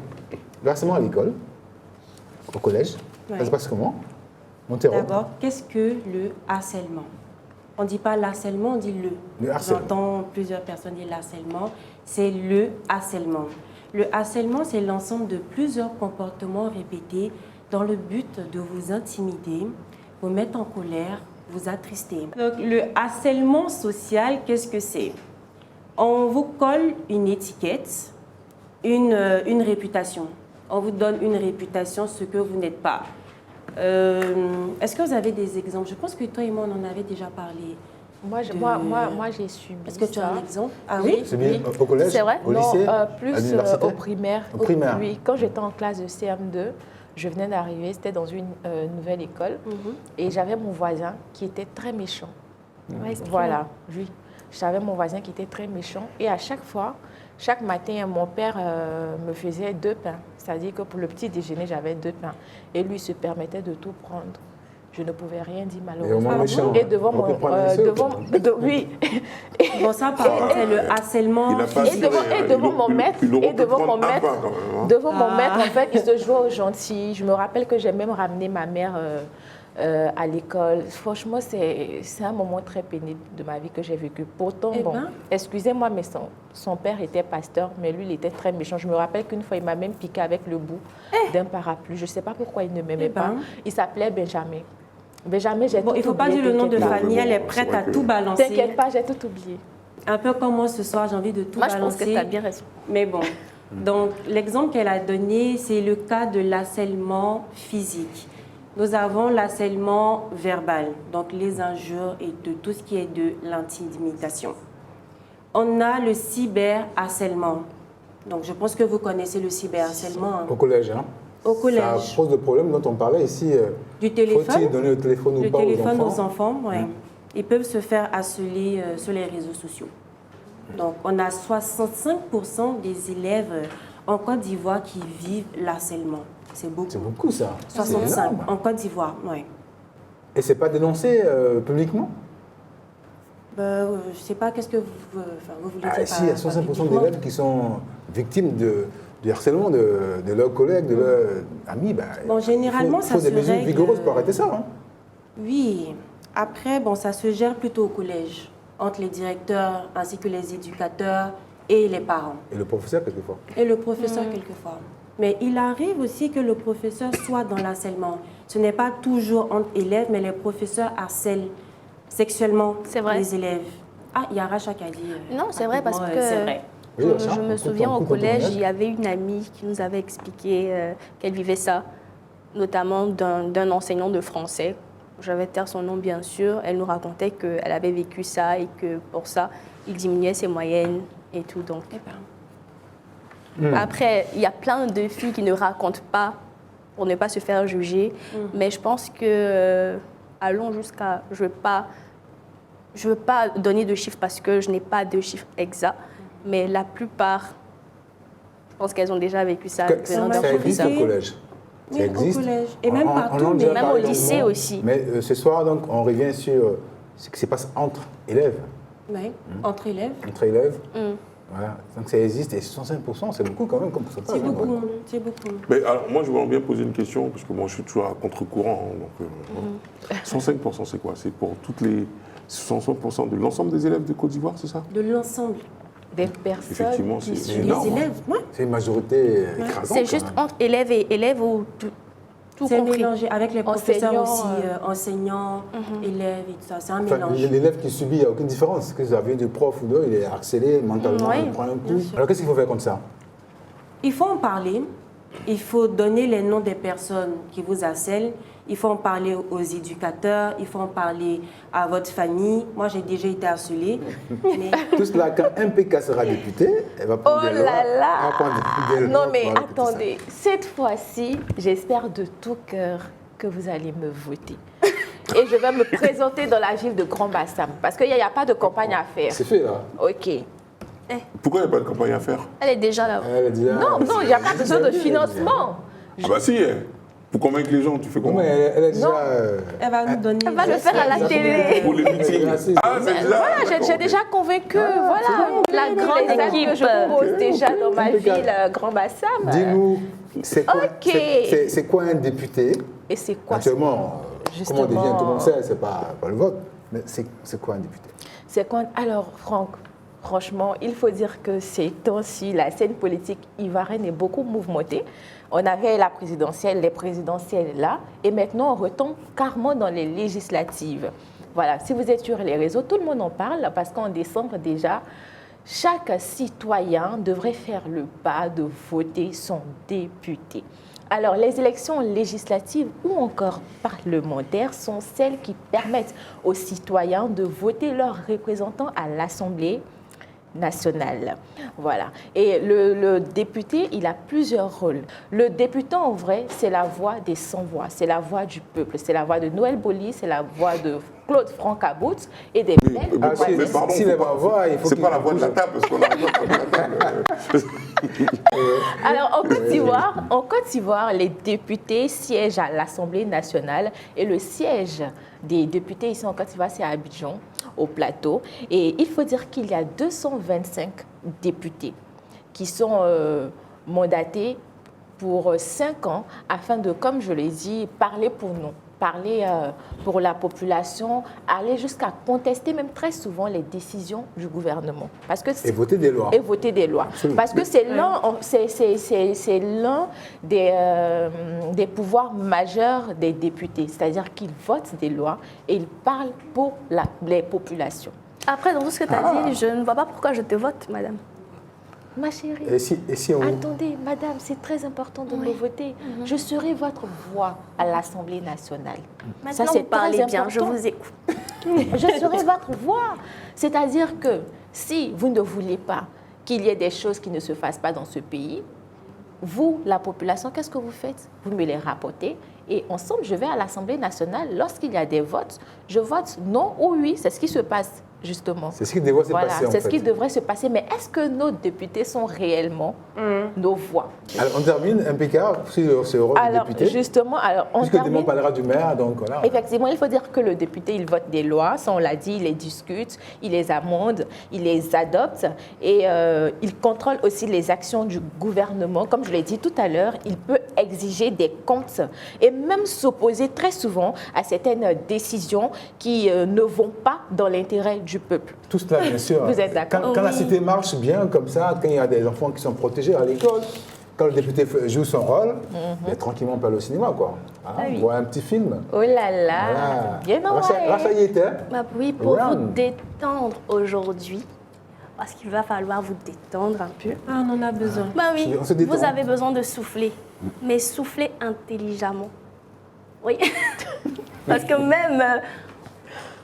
Le harcèlement à l'école, au collège, ça se passe comment? Montero. D'abord, qu'est-ce que le harcèlement? On ne dit pas l'harcèlement, on dit le. Le harcèlement. J'entends plusieurs personnes dire l'harcèlement. C'est le harcèlement. Le harcèlement, c'est l'ensemble de plusieurs comportements répétés dans le but de vous intimider, vous mettre en colère, vous attrister. Donc, le harcèlement social, qu'est-ce que c'est? On vous colle une étiquette, une réputation. On vous donne une réputation, ce que vous n'êtes pas. Est-ce que vous avez des exemples? Je pense que toi et moi, on en avait déjà parlé. Moi, j'ai subi. Est-ce que tu as un exemple? Ah oui? C'est bien au collège? C'est vrai? Au lycée? Plus au primaire. Au primaire? Oui, quand j'étais en classe de CM2, je venais d'arriver, c'était dans une nouvelle école, et j'avais mon voisin qui était très méchant. Ouais, voilà, oui. J'avais mon voisin qui était très méchant, et à chaque fois, chaque matin, mon père me faisait 2 pains. C'est-à-dire que pour le petit déjeuner, j'avais 2 pains. Et lui se permettait de tout prendre. Je ne pouvais rien dire malheureusement. Et devant mon... oui. Bon, ça, par contre, c'est le harcèlement. Et devant mon maître, devant mon maître, en fait, il se jouait au gentil. Je me rappelle que j'ai même ramené ma mère à l'école. Franchement, c'est un moment très pénible de ma vie que j'ai vécu. Pourtant, excusez-moi, mais son père était pasteur, mais lui, il était très méchant. Je me rappelle qu'une fois, il m'a même piqué avec le bout d'un parapluie. Je ne sais pas pourquoi il ne m'aimait pas. Il s'appelait Benjamin. Benjamin, j'ai tout oublié. Il ne faut pas dire le nom de famille, elle est prête à tout balancer. T'inquiète pas, j'ai tout oublié. Un peu comme moi ce soir, j'ai envie de tout balancer. Moi, je pense que tu as bien raison. Mais bon, donc l'exemple qu'elle a donné, c'est le cas de l'harcèlement physique. Nous avons l'harcèlement verbal, donc les injures et de tout ce qui est de l'intimidation. On a le cyberharcèlement. Donc je pense que vous connaissez le cyberharcèlement. Au collège, hein? Au collège. Ça pose le problème dont on parlait ici. Du téléphone. Faut-il donner le téléphone ou pas aux enfants? Oui. Ils peuvent se faire harceler sur les réseaux sociaux. Donc on a 65% des élèves en Côte d'Ivoire qui vivent l'harcèlement. C'est beaucoup. C'est beaucoup, ça. 65 en Côte d'Ivoire, oui. Et c'est pas dénoncé publiquement? Je ne sais pas, qu'est-ce que vous voulez dire Si, il y a 65% d'élèves qui sont victimes du harcèlement de leurs collègues, de leurs amis. Généralement, ça se règle... Il faut des mesures vigoureuses pour arrêter ça. Hein. Oui. Après, ça se gère plutôt au collège, entre les directeurs ainsi que les éducateurs et les parents. Et le professeur, quelquefois. Et le professeur, quelquefois. Mais il arrive aussi que le professeur soit dans l'harcèlement. Ce n'est pas toujours entre élèves, mais les professeurs harcèlent sexuellement les élèves. Ah, il y a Racha qui a dit... Non, c'est vrai, parce que c'est vrai. Je me souviens au collège, il y avait une amie qui nous avait expliqué qu'elle vivait ça, notamment d'un enseignant de français. Je vais taire son nom, bien sûr. Elle nous racontait qu'elle avait vécu ça et que pour ça, il diminuait ses moyennes et tout. Donc. Après, il y a plein de filles qui ne racontent pas pour ne pas se faire juger. Mais je pense que, allons jusqu'à... Je veux pas donner de chiffres parce que je n'ai pas de chiffres exacts. Mais la plupart, je pense qu'elles ont déjà vécu ça. Ça existe au collège. Oui, au collège. Et même partout, mais même au lycée aussi. Mais ce soir, donc, on revient sur ce qui se passe entre élèves. Oui, entre élèves. Entre élèves. Voilà. Donc ça existe. Et 65%, c'est beaucoup quand même comme pourcentage. C'est beaucoup, c'est beaucoup. Mais alors, moi, je voudrais bien poser une question, parce que moi, je suis toujours à contre-courant. Donc, 105%, c'est quoi? C'est pour toutes les 65% de l'ensemble des élèves de Côte d'Ivoire, c'est ça? De l'ensemble. Des personnes. Effectivement, c'est énorme. Les élèves, c'est une majorité écrasante. C'est juste entre élèves et élèves ou tout c'est compris. mélangé avec les professeurs aussi, enseignants, élèves et tout ça. C'est un mélange. L'élève qui subit, il n'y a aucune différence. Que ça vient du prof ou non, il est harcelé mentalement, il prend un coup. Alors qu'est-ce qu'il faut faire comme ça? Il faut en parler. Il faut donner les noms des personnes qui vous harcèlent. Il faut en parler aux éducateurs. Il faut en parler à votre famille. Moi, j'ai déjà été harcelée. Mais... Tout cela, quand MPK sera député, elle va prendre des lois. Non, mais attendez. Cette fois-ci, j'espère de tout cœur que vous allez me voter. Et je vais me présenter dans la ville de Grand Bassam. Parce qu'il n'y a pas de campagne à faire. C'est fait, là. OK. Pourquoi il n'y a pas de campagne à faire? Elle est déjà là. Non, il n'y a pas besoin de financement. Ah bah si, pour convaincre les gens, tu fais comment? Elle est déjà... Elle va nous donner... Elle va le faire à la télé. Pour les meetings. Ah, c'est déjà... Voilà, j'ai déjà convaincu, voilà, la grande équipe que je propose déjà dans ma ville, Grand Bassam. Dis-nous, c'est quoi un député? Et c'est quoi? Actuellement, comment on devient, tout le monde sait, c'est pas le vote, mais c'est quoi un député? C'est quoi? Alors, Franck, franchement, il faut dire que ces temps-ci, la scène politique ivoirienne est beaucoup mouvementée. On avait la présidentielle, les présidentielles là, et maintenant on retombe carrément dans les législatives. Voilà, si vous êtes sur les réseaux, tout le monde en parle parce qu'en décembre déjà, chaque citoyen devrait faire le pas de voter son député. Alors, les élections législatives ou encore parlementaires sont celles qui permettent aux citoyens de voter leurs représentants à l'Assemblée nationale. Voilà. Et le député, il a plusieurs rôles. Le député, en vrai, c'est la voix des sans-voix, c'est la voix du peuple, c'est la voix de Noël Boli, c'est la voix de Claude Francabout et des belles mais pardon, c'est pas la voix de la table, parce qu'on a la table. Alors, en Côte d'Ivoire, les députés siègent à l'Assemblée nationale et le siège des députés ici en Côte d'Ivoire, c'est à Abidjan, au plateau. Et il faut dire qu'il y a 225 députés qui sont mandatés pour 5 ans afin de, comme je l'ai dit, parler pour nous, parler pour la population, aller jusqu'à contester même très souvent les décisions du gouvernement. Parce que et voter des lois. Et voter des lois. Absolument. Parce que c'est l'un des pouvoirs majeurs des députés, c'est-à-dire qu'ils votent des lois et ils parlent pour les populations. Après, dans tout ce que tu as dit, je ne vois pas pourquoi je te vote, madame. Ma chérie, et si on... attendez, madame, c'est très important de me voter. Je serai votre voix à l'Assemblée nationale. Maintenant, vous parlez bien, je vous écoute. Je serai votre voix. C'est-à-dire que si vous ne voulez pas qu'il y ait des choses qui ne se fassent pas dans ce pays, vous, la population, qu'est-ce que vous faites? Vous me les rapportez et ensemble, je vais à l'Assemblée nationale. Lorsqu'il y a des votes, je vote non ou oui. C'est ce qui se passe, justement. C'est ce qui devrait se passer, en C'est fait. ce qui devrait se passer. Mais est-ce que nos députés sont réellement nos voix? Alors, on termine, impeccable, sur ce rôle de député. Justement, on puisque termine. demain, on parlera du maire, donc voilà. Effectivement, il faut dire que le député, il vote des lois, ça on l'a dit, il les discute, il les amende, il les adopte et il contrôle aussi les actions du gouvernement. Comme je l'ai dit tout à l'heure, il peut exiger des comptes et même s'opposer très souvent à certaines décisions qui ne vont pas dans l'intérêt du peuple. Tout cela, bien sûr. Vous êtes d'accord? Quand la cité marche bien, comme ça, quand il y a des enfants qui sont protégés à l'école, quand le député joue son rôle, mais tranquillement on peut aller au cinéma, quoi. Voilà, on voit un petit film. Oh là là, Voilà. bien envoyé. Raphaël, Bah oui, pour vous détendre aujourd'hui, parce qu'il va falloir vous détendre un peu. Ah, on en a besoin. Bah oui, On se détend. vous avez besoin de souffler, mais souffler intelligemment. Oui, parce que même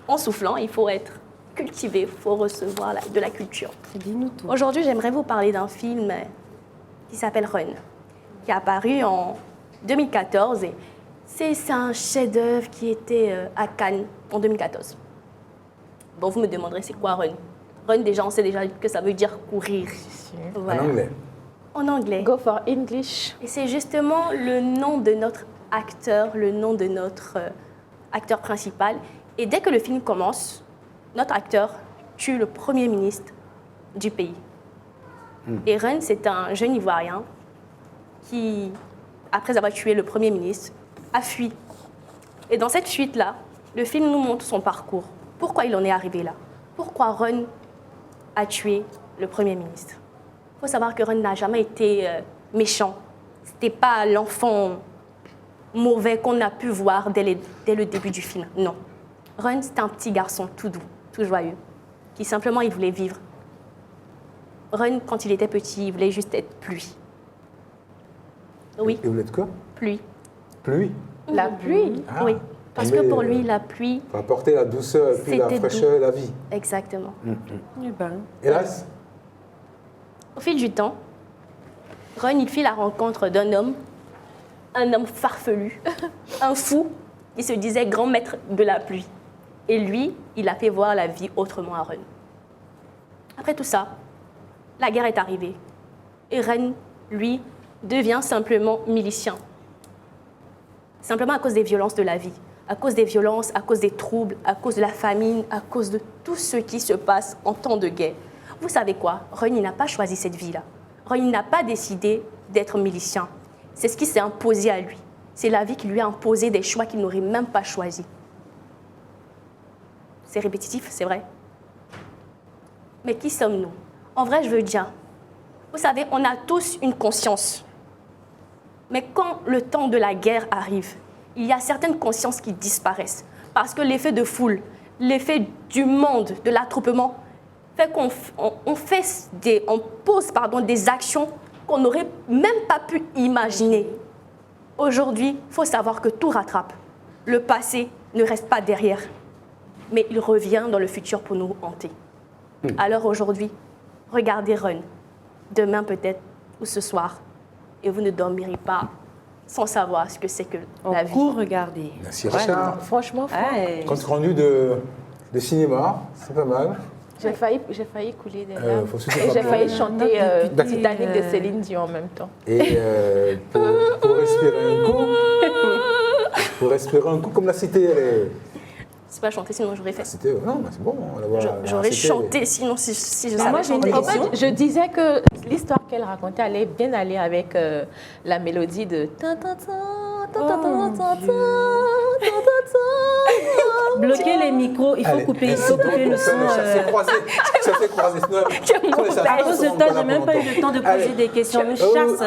en soufflant, il faut être cultivé, il faut recevoir de la culture. Dis-nous tout. Aujourd'hui, j'aimerais vous parler d'un film qui s'appelle Run, qui est apparu en 2014. Et c'est un chef-d'œuvre qui était à Cannes en 2014. Bon, vous me demanderez, c'est quoi Run? Run, déjà, on sait déjà que ça veut dire courir. Voilà. En anglais. En anglais. Go for English. Et c'est justement le nom de notre acteur, le nom de notre acteur principal. Et dès que le film commence, notre acteur tue le premier ministre du pays. Et Run, c'est un jeune Ivoirien qui, après avoir tué le Premier ministre, a fui. Et dans cette fuite-là, le film nous montre son parcours. Pourquoi il en est arrivé là? Pourquoi Run a tué le Premier ministre? Il faut savoir que Run n'a jamais été méchant. Ce n'était pas l'enfant mauvais qu'on a pu voir dès le début du film. Non. Run, c'était un petit garçon tout doux, tout joyeux, qui simplement, il voulait vivre. Run, quand il était petit, il voulait juste être pluie. Oui. Et vous êtes quoi? Pluie. Pluie. La pluie? Ah. Oui. Parce que pour lui, la pluie... va apporter la douceur, puis la c'était fraîcheur doux. et la vie. Exactement. Eh ben. Hélas, Au fil du temps, Run, il fit la rencontre d'un homme, un homme farfelu, un fou, qui se disait grand maître de la pluie. Et lui, il a fait voir la vie autrement à Run. Après tout ça, la guerre est arrivée. Et Run, lui, devient simplement milicien. Simplement à cause des violences de la vie. À cause des violences, à cause des troubles, à cause de la famine, à cause de tout ce qui se passe en temps de guerre. Vous savez quoi? Run, il n'a pas choisi cette vie-là. Run, il n'a pas décidé d'être milicien. C'est ce qui s'est imposé à lui. C'est la vie qui lui a imposé des choix qu'il n'aurait même pas choisis. C'est répétitif, c'est vrai. Mais qui sommes-nous? En vrai, je veux dire, vous savez, on a tous une conscience. Mais quand le temps de la guerre arrive, il y a certaines consciences qui disparaissent. Parce que l'effet de foule, l'effet du monde, de l'attroupement, fait qu'on pose des actions qu'on n'aurait même pas pu imaginer. Aujourd'hui, il faut savoir que tout rattrape. Le passé ne reste pas derrière, mais il revient dans le futur pour nous hanter. Alors aujourd'hui, regardez Run, demain peut-être, ou ce soir, et vous ne dormirez pas sans savoir ce que c'est que la vie. Regardez. merci Richard. Franchement, Compte rendu de cinéma, c'est pas mal. j'ai failli couler des larmes. faut surtout Et pas j'ai pleurer. failli chanter D'accord. Titanic de Céline Dion en même temps. Et pour respirer un coup, comme la cité, C'est pas chanter, sinon j'aurais fait. C'était non, c'est bon. J'aurais chanté, sinon si je savais Moi, j'ai une chanter. question. En fait, je disais que l'histoire qu'elle racontait allait bien aller avec la mélodie de... Bloquer les micros, il faut couper le son. Ça fait croiser. Pour ce temps, j'ai même pas eu le temps de poser des questions. Me chasse.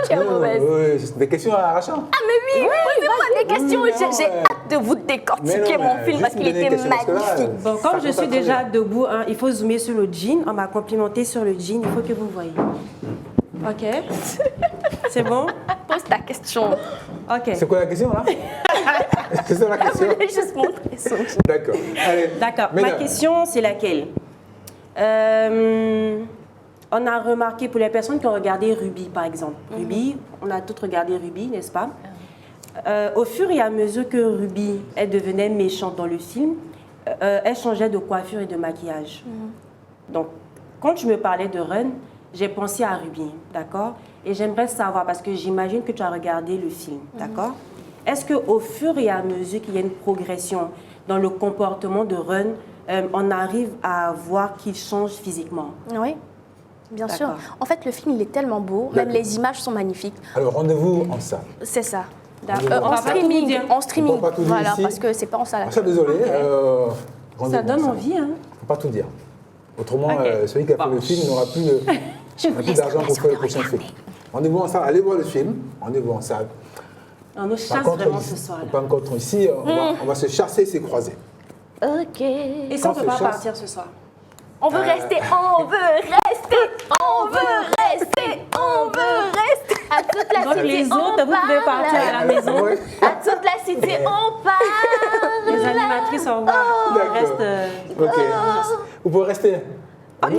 Tu es mauvaise. Des questions arrachantes. Ah mais oui, posez-moi des questions. J'ai hâte de vous décortiquer mon film parce qu'il était magnifique. Bon, comme je suis déjà debout, hein, il faut zoomer sur le jean. On m'a complimenté sur le jean. Il faut que vous voyez. Ok. C'est bon? Pose ta question. Ok. C'est quoi la question là? C'est ça la question? Je voulais juste montrer son jean. D'accord. D'accord. Ma question, c'est laquelle? On a remarqué, pour les personnes qui ont regardé Ruby, par exemple. Ruby, on a toutes regardé Ruby, n'est-ce pas? Au fur et à mesure que Ruby, elle devenait méchante dans le film, elle changeait de coiffure et de maquillage. Donc, quand je me parlais de Run, j'ai pensé à Ruby, d'accord? Et j'aimerais savoir, parce que j'imagine que tu as regardé le film, d'accord? Est-ce qu'au fur et à mesure qu'il y a une progression dans le comportement de Run, on arrive à voir qu'il change physiquement? Oui, bien sûr. En fait, le film, il est tellement beau, même les images sont magnifiques. Alors, rendez-vous en salle. C'est ça. En streaming, voilà, ici. parce que c'est pas en salle. Ça, désolé. Ça donne envie, hein? Faut pas tout dire. Autrement, celui qui a fait le film n'aura plus d'argent pour faire le prochain film. Rendez-vous en salle, allez voir le film, rendez-vous en salle. On nous chasse vraiment ce soir. Pas encore ici, on va se chasser, se croiser. Ok. Et si on ne peut pas partir ce soir? On veut rester, on veut rester, on veut rester, on veut rester. À toute la Donc cité, les on autres, vous pouvez partir à la maison. À toute la cité, on parle. Les animatrices, au revoir. On reste... Ok. Vous pouvez rester. Ok.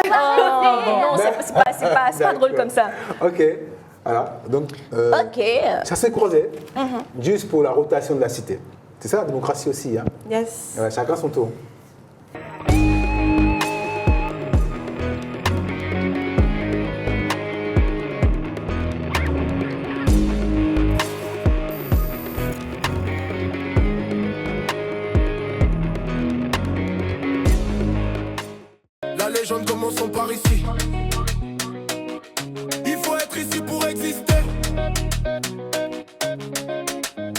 Non, c'est pas drôle comme ça. Ok. Voilà. Donc, ça s'est croisé juste pour la rotation de la cité. C'est ça la démocratie aussi. Hein? Yes. Chacun son tour. La légende commençons par ici. Il faut être ici pour exister.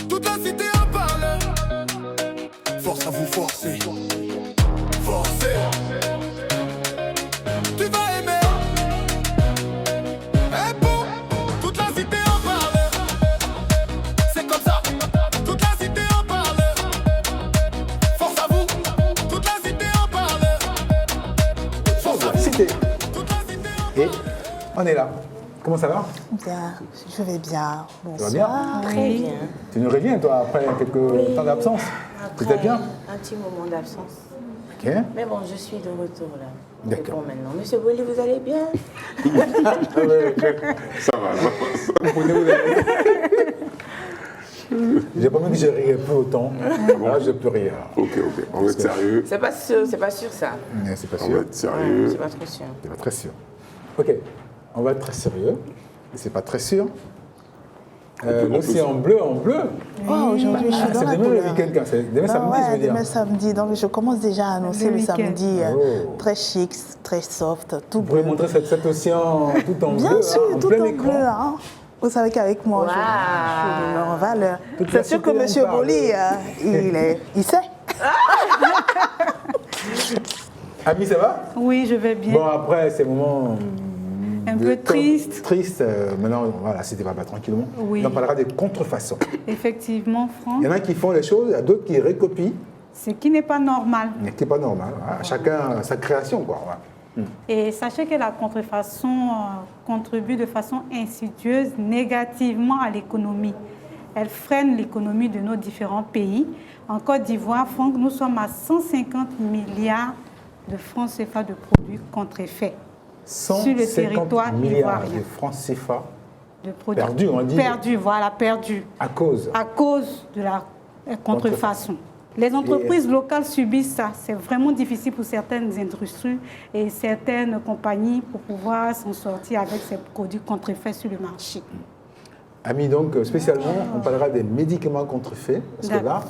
Toute la cité en parle. Force à vous forcer. Forcer. Tu vas aimer. Et bon, toute la cité en parle. C'est comme ça. Toute la cité en parle. Force à vous. Toute la cité en parle. Force à vous. Cité. Et on est là. Comment ça va? Bien, je vais bien. Ça va bien? Très bien. Tu nous reviens, toi, après quelques temps d'absence? C'était bien? Un petit moment d'absence. Ok. Mais bon, je suis de retour là. D'accord. Bon, maintenant. Monsieur Boli, vous allez bien? Ça va. J'ai pas mis que je rirais plus autant. Là, je peux rire. Ok. On va être sérieux. C'est pas sûr ça. C'est pas On sûr. va être sérieux. C'est pas trop sûr. C'est pas très sûr. Ok. On va être très sérieux. C'est pas très sûr. L'océan bleu en bleu. Oh, aujourd'hui, je suis dans la C'est demain le couleur. week-end, c'est demain samedi, je veux dire. Demain samedi, donc je commence déjà à annoncer le samedi Oh. très chic, très soft, tout Vous pouvez bleu. montrer cet océan tout en bleu, Bien sûr, en tout plein en écran. bleu. Hein. Vous savez qu'avec moi, je le mets en valeur. Toute la C'est sûr que cité en Monsieur parle. Boli, il sait. Ami, ça va? Oui, je vais bien. Bon, après, ces moments Un peu triste. Triste. Maintenant, voilà, c'était pas tranquillement. Oui. On parlera des contrefaçons. Effectivement, Franck. Il y en a qui font les choses, il y a d'autres qui recopient. Ce qui n'est pas normal. Mais qui n'est pas normal. Voilà. Chacun sa création, quoi. Voilà. Et sachez que la contrefaçon contribue de façon insidieuse négativement à l'économie. Elle freine l'économie de nos différents pays. En Côte d'Ivoire, Franck, nous sommes à 150 milliards de francs CFA de produits contrefaits sur le 150 territoire milliards ivoirien. de francs CFA De produits perdus, on dit. Perdus, voilà, perdus. À cause. À cause de la contrefaçon. Les entreprises locales subissent ça. C'est vraiment difficile pour certaines industries et certaines compagnies pour pouvoir s'en sortir avec ces produits contrefaits sur le marché. Ami, donc spécialement, on parlera des médicaments contrefaits, parce que là,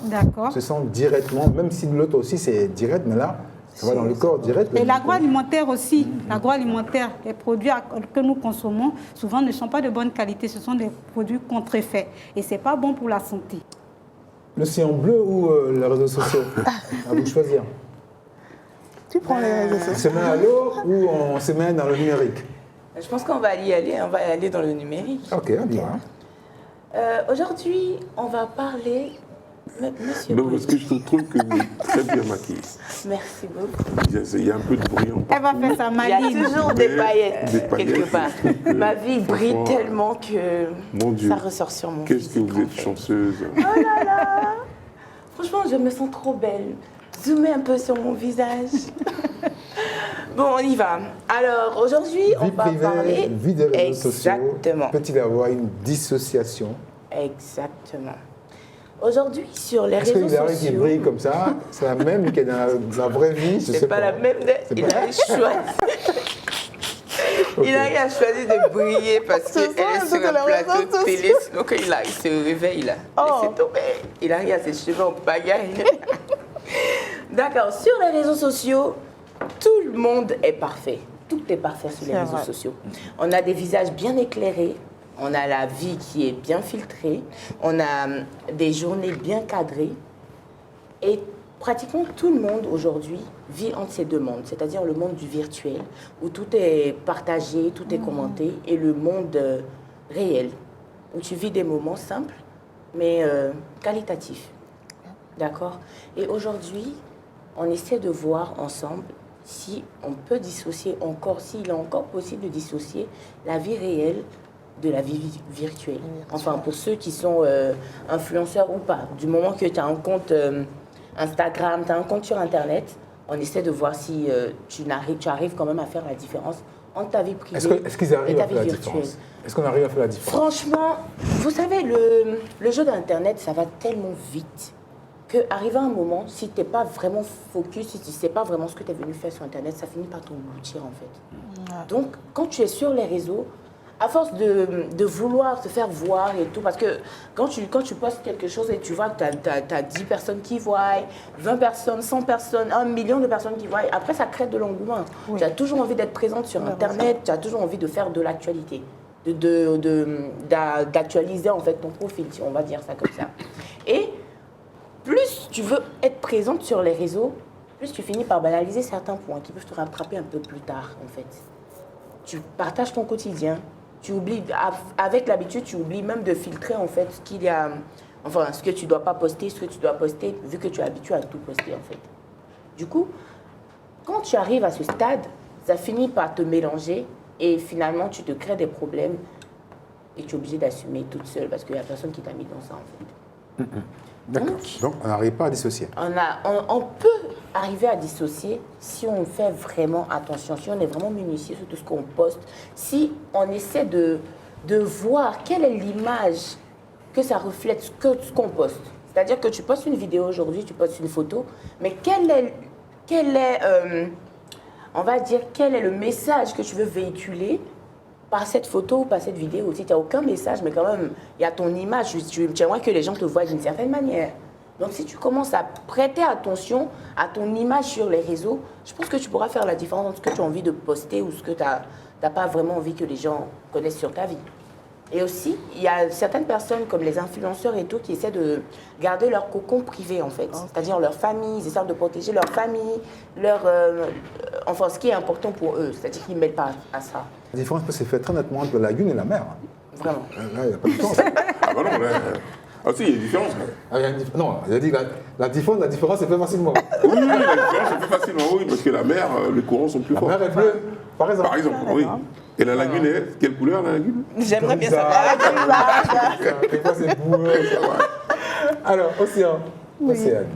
ce sont directement, même si l'autre aussi c'est direct, mais là, ça va dans le corps direct. Et l'agroalimentaire aussi, l'agroalimentaire, les produits que nous consommons, souvent ne sont pas de bonne qualité, ce sont des produits contrefaits. Et ce n'est pas bon pour la santé. Le sillon bleu ou les réseaux sociaux? À vous de choisir. Tu prends les réseaux sociaux. On se met à l'eau ou on se met dans le numérique? Je pense qu'on va y aller, on va aller dans le numérique. Ok, on y va. Aujourd'hui, on va parler... Monsieur non, parce que je trouve que vous êtes très bien maquillée. Merci beaucoup. Il y a un peu de bruit en Elle va faire sa maline. Il y a toujours des paillettes, quelque part. Ma vie brille tellement que mon Dieu, ça ressort sur mon visage. Qu'est-ce que vous êtes chanceuse. Oh là là. Franchement, je me sens trop belle. Zoomez un peu sur mon visage. Bon, on y va. Alors, aujourd'hui, on va parler... Vie des réseaux Exactement. sociaux. Peut-il avoir une dissociation? Exactement. Aujourd'hui, sur les réseaux sociaux... Est-ce que sociaux... qui brille comme ça, c'est la même que dans la vraie vie? C'est pas la même... Il a choisi... Il a choisi de briller parce qu'elle est sur un plateau de télé, sinon quand il se réveille, il laisse tomber. Il arrive à ses cheveux en pagaille. D'accord, sur les réseaux sociaux, tout le monde est parfait. Tout est parfait sur les réseaux sociaux. On a des visages bien éclairés, on a la vie qui est bien filtrée, on a des journées bien cadrées. Et pratiquement tout le monde aujourd'hui vit entre ces deux mondes, c'est-à-dire le monde du virtuel, où tout est partagé, tout est commenté, et le monde réel, où tu vis des moments simples, mais qualitatifs. D'accord? Et aujourd'hui, on essaie de voir ensemble si on peut dissocier encore, s'il est encore possible de dissocier la vie réelle de la vie virtuelle. Enfin, pour ceux qui sont influenceurs ou pas, du moment que tu as un compte Instagram, tu as un compte sur Internet, on essaie de voir si tu arrives quand même à faire la différence entre ta vie privée et ta vie virtuelle. Est-ce qu'on arrive à faire la différence? Franchement, vous savez, le jeu d'Internet, ça va tellement vite qu'arrivé à un moment, si tu n'es pas vraiment focus, si tu ne sais pas vraiment ce que tu es venu faire sur Internet, ça finit par t'engloutir en fait. Ouais. Donc, quand tu es sur les réseaux, à force de vouloir te faire voir et tout, parce que quand tu postes quelque chose et tu vois que tu as 10 personnes qui voient, 20 personnes, 100 personnes, 1 million de personnes qui voient, après ça crée de l'engouement. Oui. Tu as toujours envie d'être présente sur Internet, tu as toujours envie de faire de l'actualité, d'actualiser en fait ton profil, si on va dire ça comme ça. Et plus tu veux être présente sur les réseaux, plus tu finis par banaliser certains points qui peuvent te rattraper un peu plus tard en fait. Tu partages ton quotidien. Tu oublies, avec l'habitude, tu oublies même de filtrer en fait ce qu'il y a, enfin ce que tu dois pas poster, ce que tu dois poster, vu que tu es habitué à tout poster en fait. Du coup, quand tu arrives à ce stade, ça finit par te mélanger et finalement tu te crées des problèmes et tu es obligé d'assumer toute seule parce qu'il n'y a personne qui t'a mis dans ça en fait. D'accord. Donc on n'arrive pas à dissocier. On peut arriver à dissocier si on fait vraiment attention, si on est vraiment minutieux sur tout ce qu'on poste, si on essaie de voir quelle est l'image que ça reflète ce qu'on poste. C'est-à-dire que tu postes une vidéo aujourd'hui, tu postes une photo, mais quel est le message que tu veux véhiculer par cette photo ou par cette vidéo? Si tu n'as aucun message, mais quand même, il y a ton image, tu aimerais que les gens te voient d'une certaine manière. Donc si tu commences à prêter attention à ton image sur les réseaux, je pense que tu pourras faire la différence entre ce que tu as envie de poster ou ce que tu n'as pas vraiment envie que les gens connaissent sur ta vie. Et aussi, il y a certaines personnes comme les influenceurs et tout qui essaient de garder leur cocon privé en fait. C'est-à-dire leur famille, ils essaient de protéger leur famille, enfin ce qui est important pour eux, c'est-à-dire qu'ils ne mêlent pas à ça. La différence peut se faire très nettement entre la lagune et la mer. Vraiment. Là, il n'y a pas de différence. Ah bah non, là... Ah si, il y a une différence. Non, il a dit la différence se fait facilement. Oui, la différence se fait facilement, oui, parce que la mer, les courants sont plus forts. La mer est bleue, par exemple. Par exemple, oui. Et la lagune est quelle couleur, la lagune? J'aimerais bien savoir. Quelquefois, c'est boueux, ça va. Alors, océan. Océane.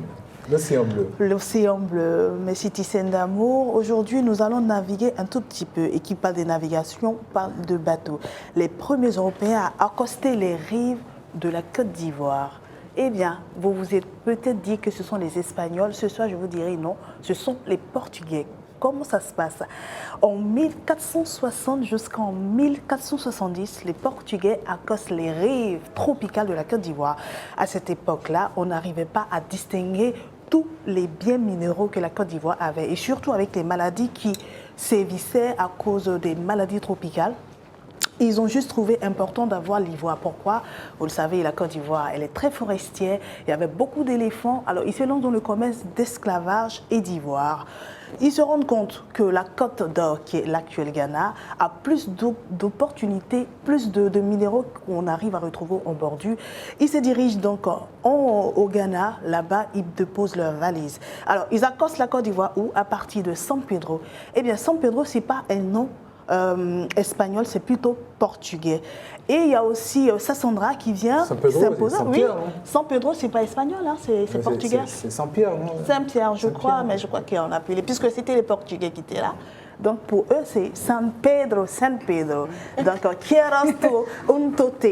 L'océan bleu. L'océan bleu, mes citizens d'amour. Aujourd'hui, nous allons naviguer un tout petit peu. Et qui parle de navigation, parle de bateaux. Les premiers Européens à accoster les rives de la Côte d'Ivoire. Eh bien, vous vous êtes peut-être dit que ce sont les Espagnols. Ce soir, je vous dirai non, ce sont les Portugais. Comment ça se passe? En 1460 jusqu'en 1470, les Portugais accostent les rives tropicales de la Côte d'Ivoire. À cette époque-là, on n'arrivait pas à distinguer tous les biens minéraux que la Côte d'Ivoire avait, et surtout avec les maladies qui sévissaient à cause des maladies tropicales. Ils ont juste trouvé important d'avoir l'ivoire. Pourquoi? Vous le savez, la Côte d'Ivoire, elle est très forestière. Il y avait beaucoup d'éléphants. Alors, ils se lancent dans le commerce d'esclavage et d'ivoire. Ils se rendent compte que la Côte d'Or, qui est l'actuel Ghana, a plus d'opportunités, plus de minéraux qu'on arrive à retrouver en bordure. Ils se dirigent donc au Ghana. Là-bas, ils déposent leurs valises. Alors, ils accostent la Côte d'Ivoire où? À partir de San Pedro. Eh bien, San Pedro, ce n'est pas un nom espagnol, c'est plutôt portugais. Et il y a aussi Sassandra qui vient. San Pedro, oui. San Pedro, c'est pas espagnol, hein, c'est portugais. C'est Saint-Pierre, non? Saint-Pierre, je crois, mais je crois qu'on a appelé, puisque c'était les Portugais qui étaient là. Donc pour eux, c'est San Pedro. Donc, quieras tu un tote.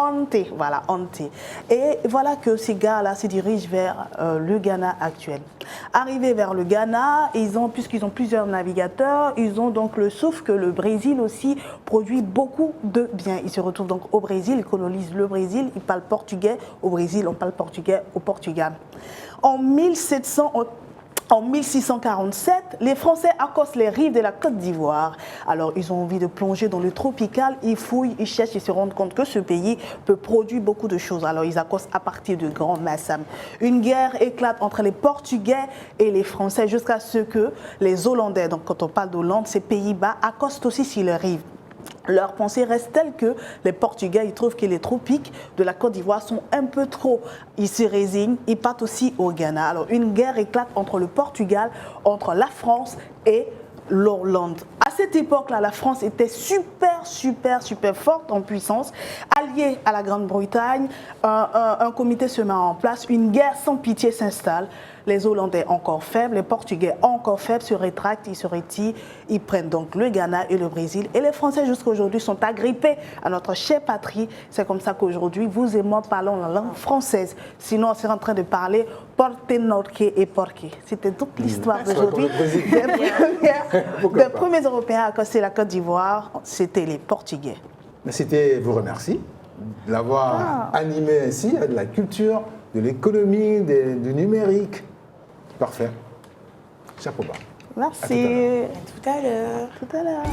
Onte, voilà, Onte. Et voilà que ces gars-là se dirigent vers le Ghana actuel. Arrivés vers le Ghana, puisqu'ils ont plusieurs navigateurs, ils ont donc sauf que le Brésil aussi produit beaucoup de biens. Ils se retrouvent donc au Brésil, ils colonisent le Brésil, ils parlent portugais au Brésil, on parle portugais au Portugal. En 1647, les Français accostent les rives de la Côte d'Ivoire. Alors, ils ont envie de plonger dans le tropical, ils fouillent, ils cherchent, ils se rendent compte que ce pays peut produire beaucoup de choses. Alors, ils accostent à partir de Grand Massam. Une guerre éclate entre les Portugais et les Français jusqu'à ce que les Hollandais, donc quand on parle d'Hollande, ces Pays-Bas, accostent aussi sur les rives. Leur pensée reste telle que les Portugais, ils trouvent que les tropiques de la Côte d'Ivoire sont un peu trop. Ils se résignent, ils partent aussi au Ghana. Alors une guerre éclate entre le Portugal, entre la France et l'Hollande. À cette époque-là, la France était super forte en puissance, alliée à la Grande-Bretagne. Un comité se met en place, une guerre sans pitié s'installe. Les Hollandais encore faibles, les Portugais encore faibles se rétractent, ils se retirent, ils prennent donc le Ghana et le Brésil. Et les Français jusqu'à aujourd'hui sont agrippés à notre chère patrie. C'est comme ça qu'aujourd'hui, vous et moi parlons la langue française. Sinon, on serait en train de parler Porte Norque et Porque. C'était toute l'histoire d'aujourd'hui. Les premiers Européens à accoster la Côte d'Ivoire, c'était les Portugais. La Cité vous remercie de l'avoir animé ainsi, de la culture, de l'économie, du numérique. Parfait. Chapeau bas. Merci. Tout à l'heure. Tout à l'heure.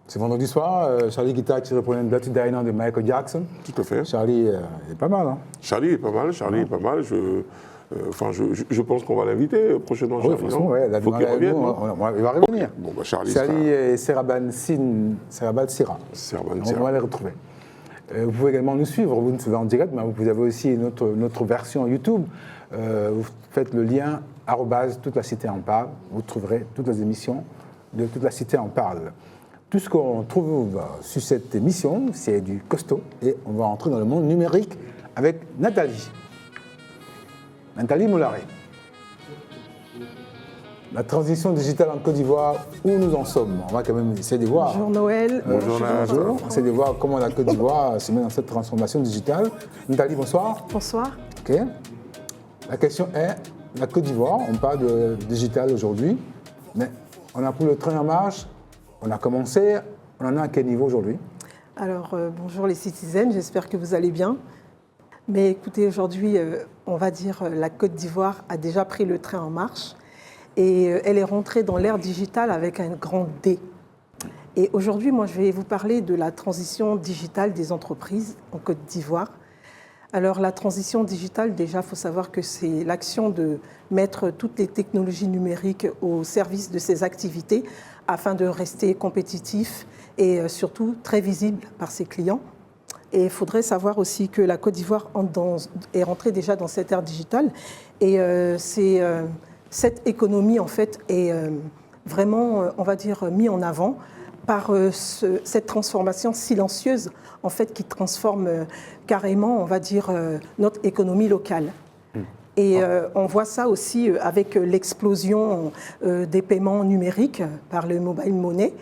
C'est vendredi soir, Charlie Guitar qui représente Dirty Diana de Michael Jackson. Tout à fait. Charlie est pas mal, hein? Charlie est pas mal, Je pense qu'on va l'inviter prochainement. Oui, franchement, ouais, faut qu'il revienne. Il va revenir. Bon, bah Charlie et Serabal Sira. On va les retrouver. Vous pouvez également nous suivre, vous nous suivez en direct, mais vous avez aussi notre version YouTube. Vous faites le lien @toute la cité en parle. Vous trouverez toutes les émissions de Toute la cité en parle. Tout ce qu'on trouve sur cette émission, c'est du costaud. Et on va entrer dans le monde numérique avec Nathalie. Nathalie Moulari. La transition digitale en Côte d'Ivoire, où nous en sommes? On va quand même essayer de voir. Bonjour Noël. Bonjour. On va essayer de voir comment la Côte d'Ivoire se met dans cette transformation digitale. Nathalie, bonsoir. Bonsoir. Ok. La question est, la Côte d'Ivoire, on parle de digital aujourd'hui, mais on a pris le train en marche. On a commencé, on en est à quel niveau aujourd'hui? Alors, bonjour les citizens, j'espère que vous allez bien. Mais écoutez, aujourd'hui, on va dire la Côte d'Ivoire a déjà pris le train en marche et elle est rentrée dans l'ère digitale avec un grand D. Et aujourd'hui, moi, je vais vous parler de la transition digitale des entreprises en Côte d'Ivoire. Alors, la transition digitale, déjà, il faut savoir que c'est l'action de mettre toutes les technologies numériques au service de ces activités afin de rester compétitif et surtout très visible par ses clients. Et il faudrait savoir aussi que la Côte d'Ivoire est rentrée déjà dans cette ère digitale. Et cette économie, en fait, est vraiment, on va dire, mise en avant par cette transformation silencieuse, en fait, qui transforme carrément, on va dire, notre économie locale. Et on voit ça aussi avec l'explosion des paiements numériques par le mobile money.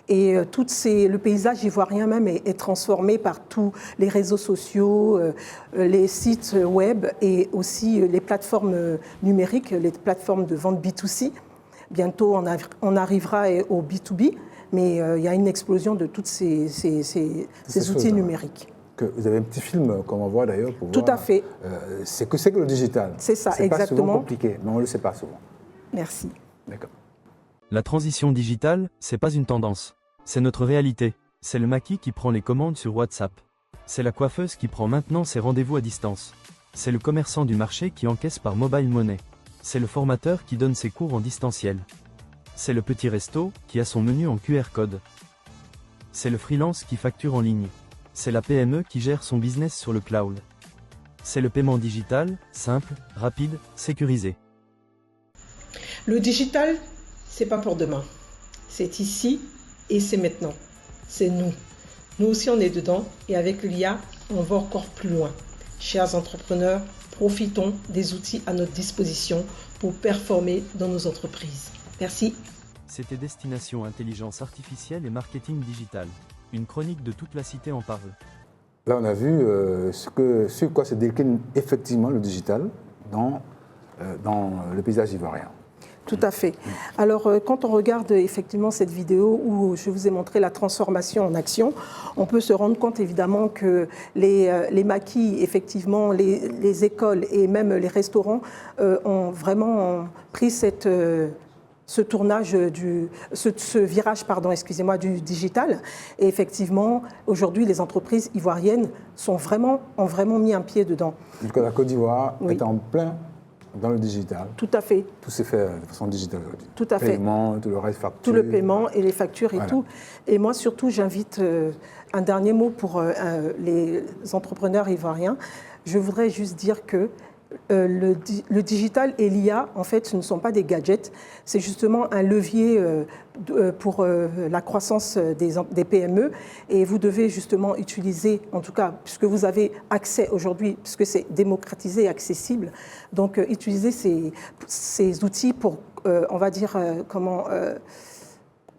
Et le paysage ivoirien même est transformé par tous les réseaux sociaux, les sites web et aussi les plateformes numériques, les plateformes de vente B2C. Bientôt, on arrivera au B2B, mais il y a une explosion de tous ces outils numériques. Vous avez un petit film qu'on voit d'ailleurs pour Tout voir. à fait. C'est que c'est que le digital. C'est ça, exactement. C'est pas souvent compliqué, mais on ne le sait pas souvent. Merci. D'accord. La transition digitale, c'est pas une tendance. C'est notre réalité. C'est le maquis qui prend les commandes sur WhatsApp. C'est la coiffeuse qui prend maintenant ses rendez-vous à distance. C'est le commerçant du marché qui encaisse par mobile money. C'est le formateur qui donne ses cours en distanciel. C'est le petit resto qui a son menu en QR code. C'est le freelance qui facture en ligne. C'est la PME qui gère son business sur le cloud. C'est le paiement digital, simple, rapide, sécurisé. Le digital, c'est pas pour demain. C'est ici et c'est maintenant. C'est nous. Nous aussi, on est dedans et avec l'IA, on va encore plus loin. Chers entrepreneurs, profitons des outils à notre disposition pour performer dans nos entreprises. Merci. C'était Destination Intelligence Artificielle et Marketing Digital. Une chronique de toute la cité en parle. Là, on a vu sur quoi se décline effectivement le digital dans le paysage ivoirien. Tout à fait. Alors, quand on regarde effectivement cette vidéo où je vous ai montré la transformation en action, on peut se rendre compte évidemment que les maquis, effectivement, les écoles et même les restaurants ont vraiment pris ce tournage, ce virage, du digital. Et effectivement, aujourd'hui, les entreprises ivoiriennes ont vraiment mis un pied dedans. Donc la Côte d'Ivoire est en plein dans le digital. Tout à fait. Tout s'est fait de façon digitale aujourd'hui. Tout à fait. Paiement, tout le reste, facture. Tout le paiement et les factures et tout. Et moi, surtout, j'invite un dernier mot pour les entrepreneurs ivoiriens. Je voudrais juste dire que le digital et l'IA, en fait, ce ne sont pas des gadgets. C'est justement un levier pour la croissance des PME. Et vous devez justement utiliser, en tout cas, puisque vous avez accès aujourd'hui, puisque c'est démocratisé et accessible, donc utiliser ces outils pour, on va dire,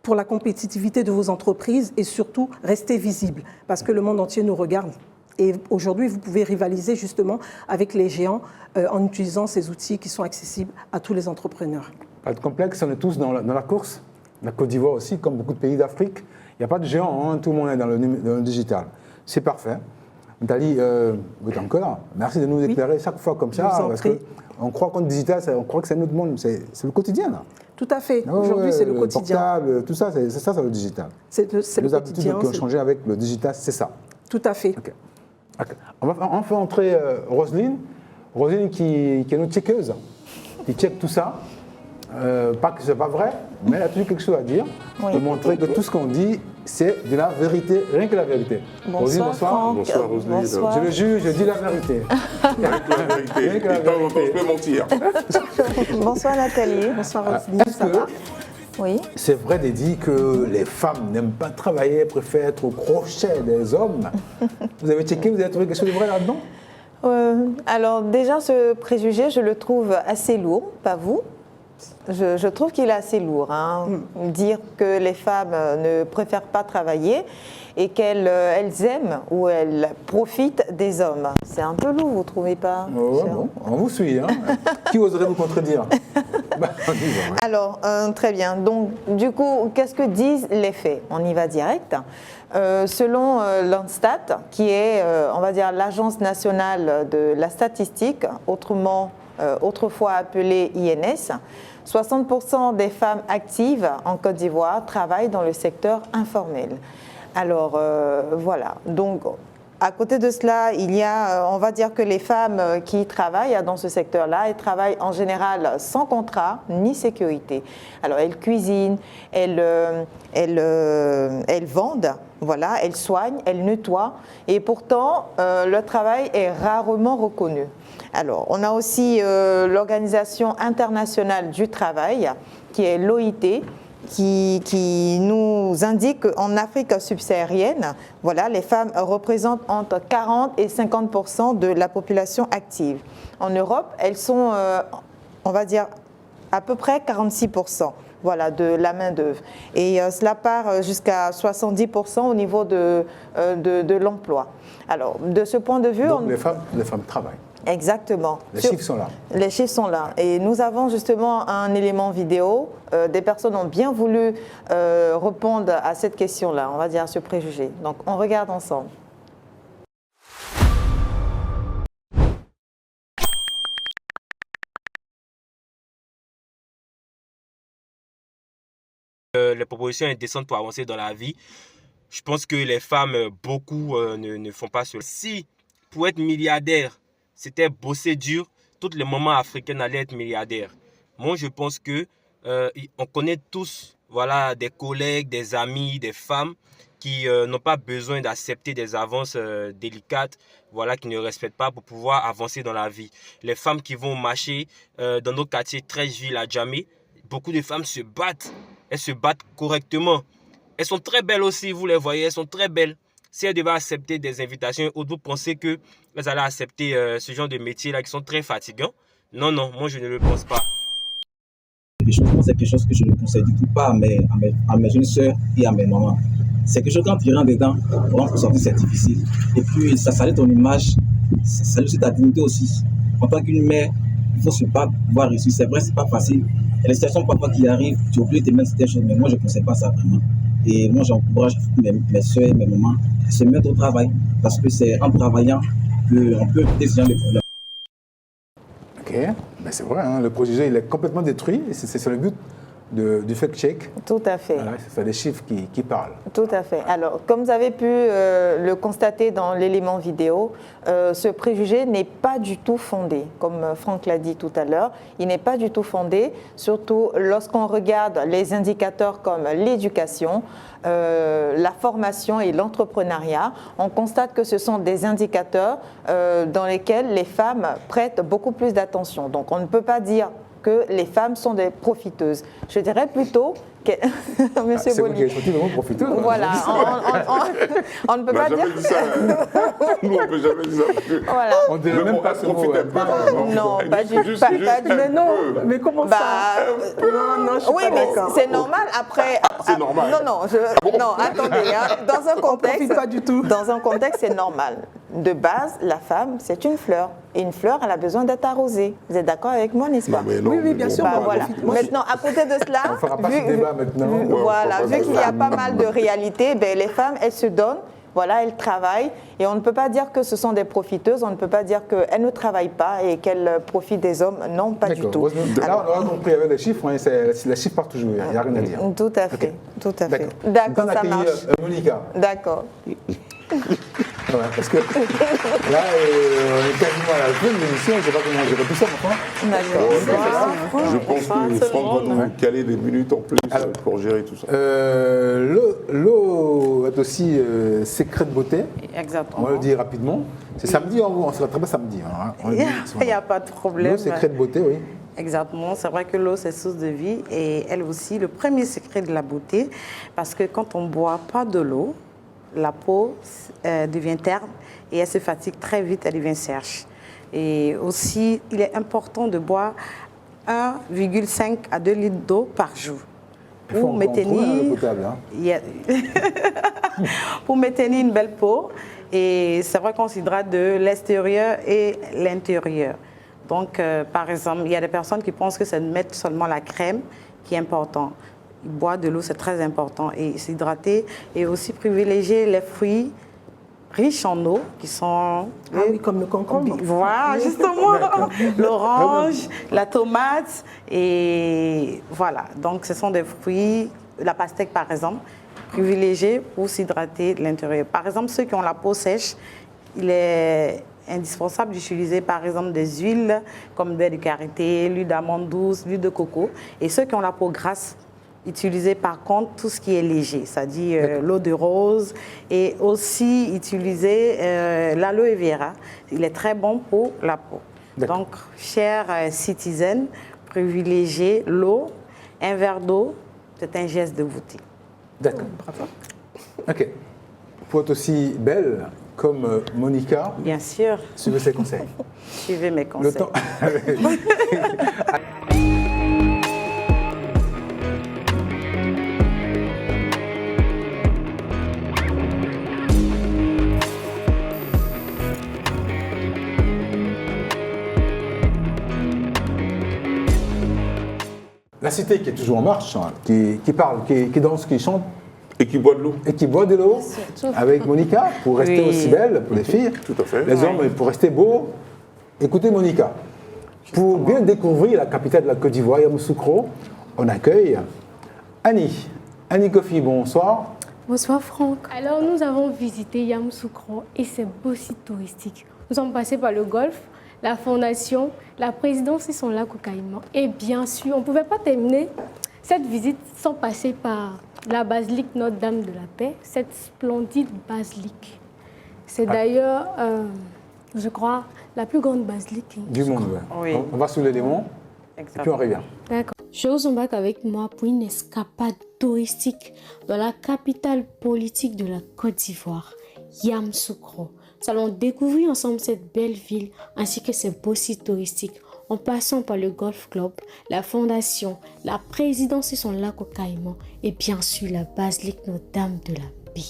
pour la compétitivité de vos entreprises et surtout rester visible, parce que le monde entier nous regarde. Et aujourd'hui, vous pouvez rivaliser justement avec les géants en utilisant ces outils qui sont accessibles à tous les entrepreneurs. Pas de complexe, on est tous dans la course. La Côte d'Ivoire aussi, comme beaucoup de pays d'Afrique. Il n'y a pas de géants, hein, tout le monde est dans le digital. C'est parfait. Nathalie Goutankor, merci de nous éclairer chaque fois comme ça, parce qu'on croit qu'on est digital, on croit que c'est notre monde, c'est le quotidien là. Tout à fait. Aujourd'hui, c'est le quotidien. Portable, tout ça, c'est ça, c'est le digital. C'est le quotidien. Les habitudes qui ont changé avec le digital, c'est ça. Tout à fait. Okay. Okay. On va entrer Roselyne. Roselyne qui est notre checkeuse, qui check tout ça. Pas que ce n'est pas vrai, mais elle a toujours quelque chose à dire. Oui. Pour montrer que tout ce qu'on dit, c'est de la vérité, rien que la vérité. Bonsoir, Roselyne, bonsoir. Bonsoir, Roselyne. Bonsoir. Je le juge, je dis la vérité. Rien que la vérité. Je peux mentir. Bonsoir Nathalie. Bonsoir Roselyne. Ça va? Oui. C'est vrai de dire que les femmes n'aiment pas travailler, préfèrent être au crochet des hommes. Vous avez checké, vous avez trouvé quelque chose de vrai là-dedans? Alors déjà, ce préjugé, je le trouve assez lourd, pas vous. Je trouve qu'il est assez lourd. Hein. Dire que les femmes ne préfèrent pas travailler et qu'elles aiment ou elles profitent des hommes. C'est un peu lourd, vous ne trouvez pas? Bon, on vous suit. Hein. Qui oserait vous contredire? Alors, très bien. Donc, du coup, qu'est-ce que disent les faits? On y va direct. Selon l'Anstat, qui est, on va dire, l'Agence nationale de la statistique, autrefois appelée INS, 60% des femmes actives en Côte d'Ivoire travaillent dans le secteur informel. Alors, voilà. Donc, à côté de cela, il y a, on va dire que les femmes qui travaillent dans ce secteur-là, elles travaillent en général sans contrat ni sécurité. Alors, elles cuisinent, elles vendent, voilà, elles soignent, elles nettoient, et pourtant, leur travail est rarement reconnu. Alors, on a aussi l'Organisation internationale du travail, qui est l'OIT, qui nous indique qu'en Afrique subsaharienne, voilà, les femmes représentent entre 40 et 50% de la population active. En Europe, elles sont, on va dire, à peu près 46%. Voilà, de la main-d'œuvre. Et cela part jusqu'à 70% au niveau de l'emploi. Alors, de ce point de vue... Donc, les femmes travaillent. Exactement. Les chiffres sont là. Les chiffres sont là. Et nous avons justement un élément vidéo. Des personnes ont bien voulu répondre à cette question-là, on va dire à ce préjugé. Donc, on regarde ensemble. Les propositions indécentes pour avancer dans la vie. Je pense que les femmes, beaucoup ne font pas cela. Si, pour être milliardaire, c'était bosser dur, toutes les mamans africaines allaient être milliardaires. Moi, je pense que on connaît tous, voilà, des collègues, des amis, des femmes qui n'ont pas besoin d'accepter des avances délicates, voilà, qui ne respectent pas pour pouvoir avancer dans la vie. Les femmes qui vont marcher dans nos quartiers 13 villes à Djamé, beaucoup de femmes se battent. Elles se battent correctement. Elles sont très belles aussi, vous les voyez, elles sont très belles. Si elles devaient accepter des invitations, vous pensez qu'elles allaient accepter ce genre de métiers-là qui sont très fatigants? Non, non, moi je ne le pense pas. C'est quelque chose que je ne conseille du tout pas à mes jeunes sœurs et à mes mamans. C'est quelque chose quand tu rentres dedans, pour sortir c'est difficile. Et puis ça salit ton image, ça salit aussi ta dignité aussi. En tant qu'une mère, il faut se battre pour pouvoir réussir. C'est vrai, c'est pas facile. Il y a des situations parfois qui arrivent, tu oublies de te mettre certaines choses, mais moi je ne conseille pas ça vraiment. Et moi j'encourage mes soeurs et mes mamans à se mettre au travail, parce que c'est en travaillant qu'on peut éviter ce genre de problème. Ok, ben c'est vrai, hein, le préjugé il est complètement détruit, et c'est le but du fact-check. Tout à fait. Voilà, c'est des chiffres qui parlent. Tout à fait. Alors, comme vous avez pu le constater dans l'élément vidéo, ce préjugé n'est pas du tout fondé, comme Franck l'a dit tout à l'heure. Il n'est pas du tout fondé, surtout lorsqu'on regarde les indicateurs comme l'éducation, la formation et l'entrepreneuriat. On constate que ce sont des indicateurs dans lesquels les femmes prêtent beaucoup plus d'attention. Donc, on ne peut pas dire que les femmes sont des profiteuses. Je dirais plutôt que... Monsieur c'est vous qui Bolli. avez sorti le mot profiteuse. Voilà, on ne peut pas dire... Nous, on ne peut jamais dire ça. Voilà. On ne dirait même pas ce mot. Non, pas du tout. Mais non, mais comment ça Non, je suis oui, pas mais d'accord. c'est normal après... C'est normal. Non, attendez. Hein, dans un contexte, pas du tout. Dans un contexte, c'est normal. De base, la femme, c'est une fleur. Et une fleur, elle a besoin d'être arrosée. Vous êtes d'accord avec moi, n'est-ce pas? Oui, bien sûr. Voilà. Maintenant, à côté de cela... On ne fera pas ce débat maintenant. Voilà, vu qu'il y a pas mal de réalités, ben, les femmes, elles se donnent, voilà, elles travaillent. Et on ne peut pas dire que ce sont des profiteuses, on ne peut pas dire qu'elles ne travaillent pas et qu'elles profitent des hommes. Non, pas du tout. Là, on aura compris avec les chiffres, hein, les chiffres partent toujours, il n'y a rien à dire. Tout à fait, tout à fait. D'accord, ça marche. Monica. D'accord. Ouais, parce que là, on est quasiment à la fin de l'émission, je ne sais pas comment gérer tout ça maintenant. D'accord. Je pense que Franck va nous caler des minutes en plus pour gérer tout ça. L'eau est aussi secret de beauté. Exactement. On va le dire rapidement. C'est samedi, on se rattrape samedi. Hein. Il n'y a pas de problème. L'eau secret de beauté, oui. Exactement, c'est vrai que l'eau c'est source de vie et elle aussi le premier secret de la beauté parce que quand on ne boit pas de l'eau, la peau devient terne et elle se fatigue très vite, elle devient sèche. Et aussi, il est important de boire 1,5 à 2 litres d'eau par jour. Pour maintenir, pour maintenir une belle peau. Et c'est vrai qu'on s'hydrate de l'extérieur et l'intérieur. Donc, par exemple, il y a des personnes qui pensent que c'est de mettre seulement la crème qui est important. Boire de l'eau, c'est très important. Et s'hydrater et aussi privilégier les fruits riches en eau qui sont... Ah oui, comme le concombre. Voilà, justement. L'orange, la tomate. Et voilà. Donc, ce sont des fruits, la pastèque par exemple, privilégiés pour s'hydrater de l'intérieur. Par exemple, ceux qui ont la peau sèche, il est indispensable d'utiliser par exemple des huiles comme l'huile de karité, l'huile d'amande douce, l'huile de coco. Et ceux qui ont la peau grasse, utiliser par contre tout ce qui est léger, c'est-à-dire l'eau de rose et aussi utiliser l'aloe vera. Il est très bon pour la peau. Donc, chers citizens, privilégiez l'eau, un verre d'eau C'est un geste de voter. D'accord. Ok. Pour être aussi belle comme Monica, bien sûr, suivez ses conseils. Suivez mes conseils. Le temps... La cité qui est toujours en marche, hein, qui parle, qui danse, qui chante. Et qui boit de l'eau. Et qui boit de l'eau avec Monica pour rester aussi belle pour les filles. Tout à fait. Les hommes pour rester beaux. Écoutez Monica. Pour bien découvrir la capitale de la Côte d'Ivoire, Yamoussoukro, on accueille Annie. Annie Kofi, bonsoir. Bonsoir Franck. Alors nous avons visité Yamoussoukro et ses beaux sites touristiques. Nous sommes passés par le golfe, la fondation, la présidence et son lac au Caïman. Et bien sûr, on ne pouvait pas terminer cette visite sans passer par la basilique Notre-Dame de la Paix, cette splendide basilique. C'est d'ailleurs, je crois, la plus grande basilique du monde. Ouais. Oui. On va sous l'élément et puis on revient. D'accord. Je vous embarque avec moi pour une escapade touristique dans la capitale politique de la Côte d'Ivoire, Yamoussoukro. Nous allons découvrir ensemble cette belle ville ainsi que ses beaux sites touristiques en passant par le Golf Club, la fondation, la présidence et son lac au Caïman et bien sûr la basilique Notre-Dame de la Paix.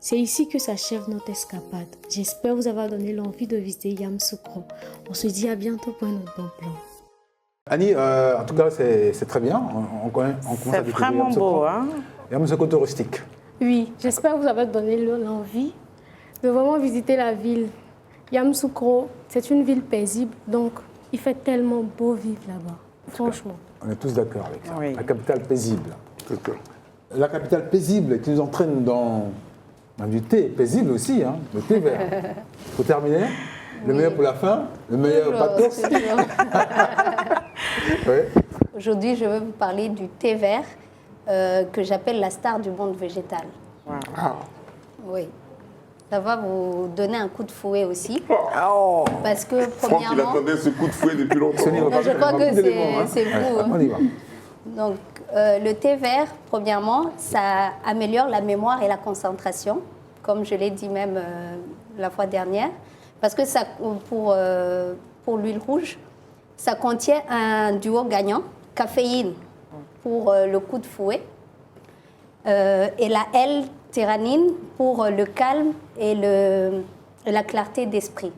C'est ici que s'achève notre escapade. J'espère vous avoir donné l'envie de visiter Yamoussoukro. On se dit à bientôt pour un autre bon plan. Annie, en tout cas, c'est très bien. On commence à découvrir vraiment beau, hein? Yamoussoukro touristique. Oui, j'espère vous avoir donné l'envie de vraiment visiter la ville. Yamoussoukro, c'est une ville paisible, donc il fait tellement beau vivre là-bas, franchement. On est tous d'accord avec ça. Oui. La capitale paisible. La capitale paisible qui nous entraîne dans du thé paisible aussi, hein, le thé vert. Pour terminer, le meilleur pour la fin, le meilleur pathos. Oui. Aujourd'hui, je vais vous parler du thé vert que j'appelle la star du monde végétal. Wow. Oui. Ça va vous donner un coup de fouet aussi. Oh. Parce que, premièrement... Franck, il attendait ce coup de fouet depuis longtemps. Je crois que c'est vous. On y va. Donc, le thé vert, premièrement, ça améliore la mémoire et la concentration, comme je l'ai dit même la fois dernière. Parce que ça, pour l'huile rouge, ça contient un duo gagnant, caféine pour le coup de fouet et la L-théranine pour le calme et la clarté d'esprit.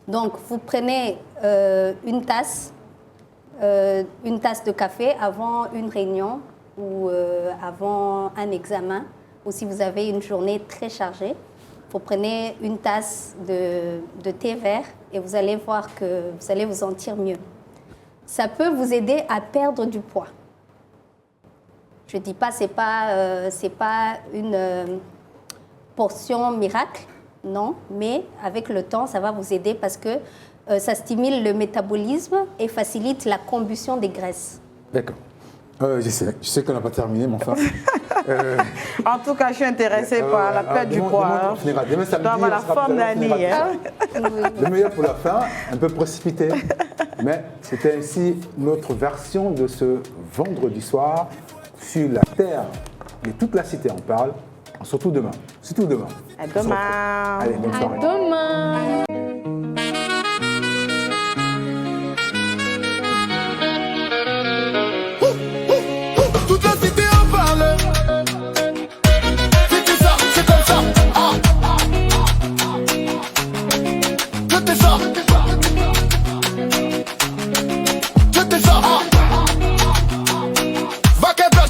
Donc, vous prenez une tasse de café avant une réunion ou avant un examen, ou si vous avez une journée très chargée, vous prenez une tasse de thé vert et vous allez voir que vous allez vous sentir mieux. Ça peut vous aider à perdre du poids. Je ne dis pas, c'est pas une portion miracle, non, mais avec le temps, ça va vous aider parce que ça stimule le métabolisme et facilite la combustion des graisses. D'accord. Je sais qu'on n'a pas terminé, mais enfin, En tout cas, je suis intéressée par la perte du poids. Demain samedi, on la forme d'Annie. Le meilleur pour la fin, un peu précipité. Mais c'était ainsi notre version de ce vendredi soir sur la terre de toute la cité en parle. Surtout demain. À demain. Allez, bonne soirée. À demain.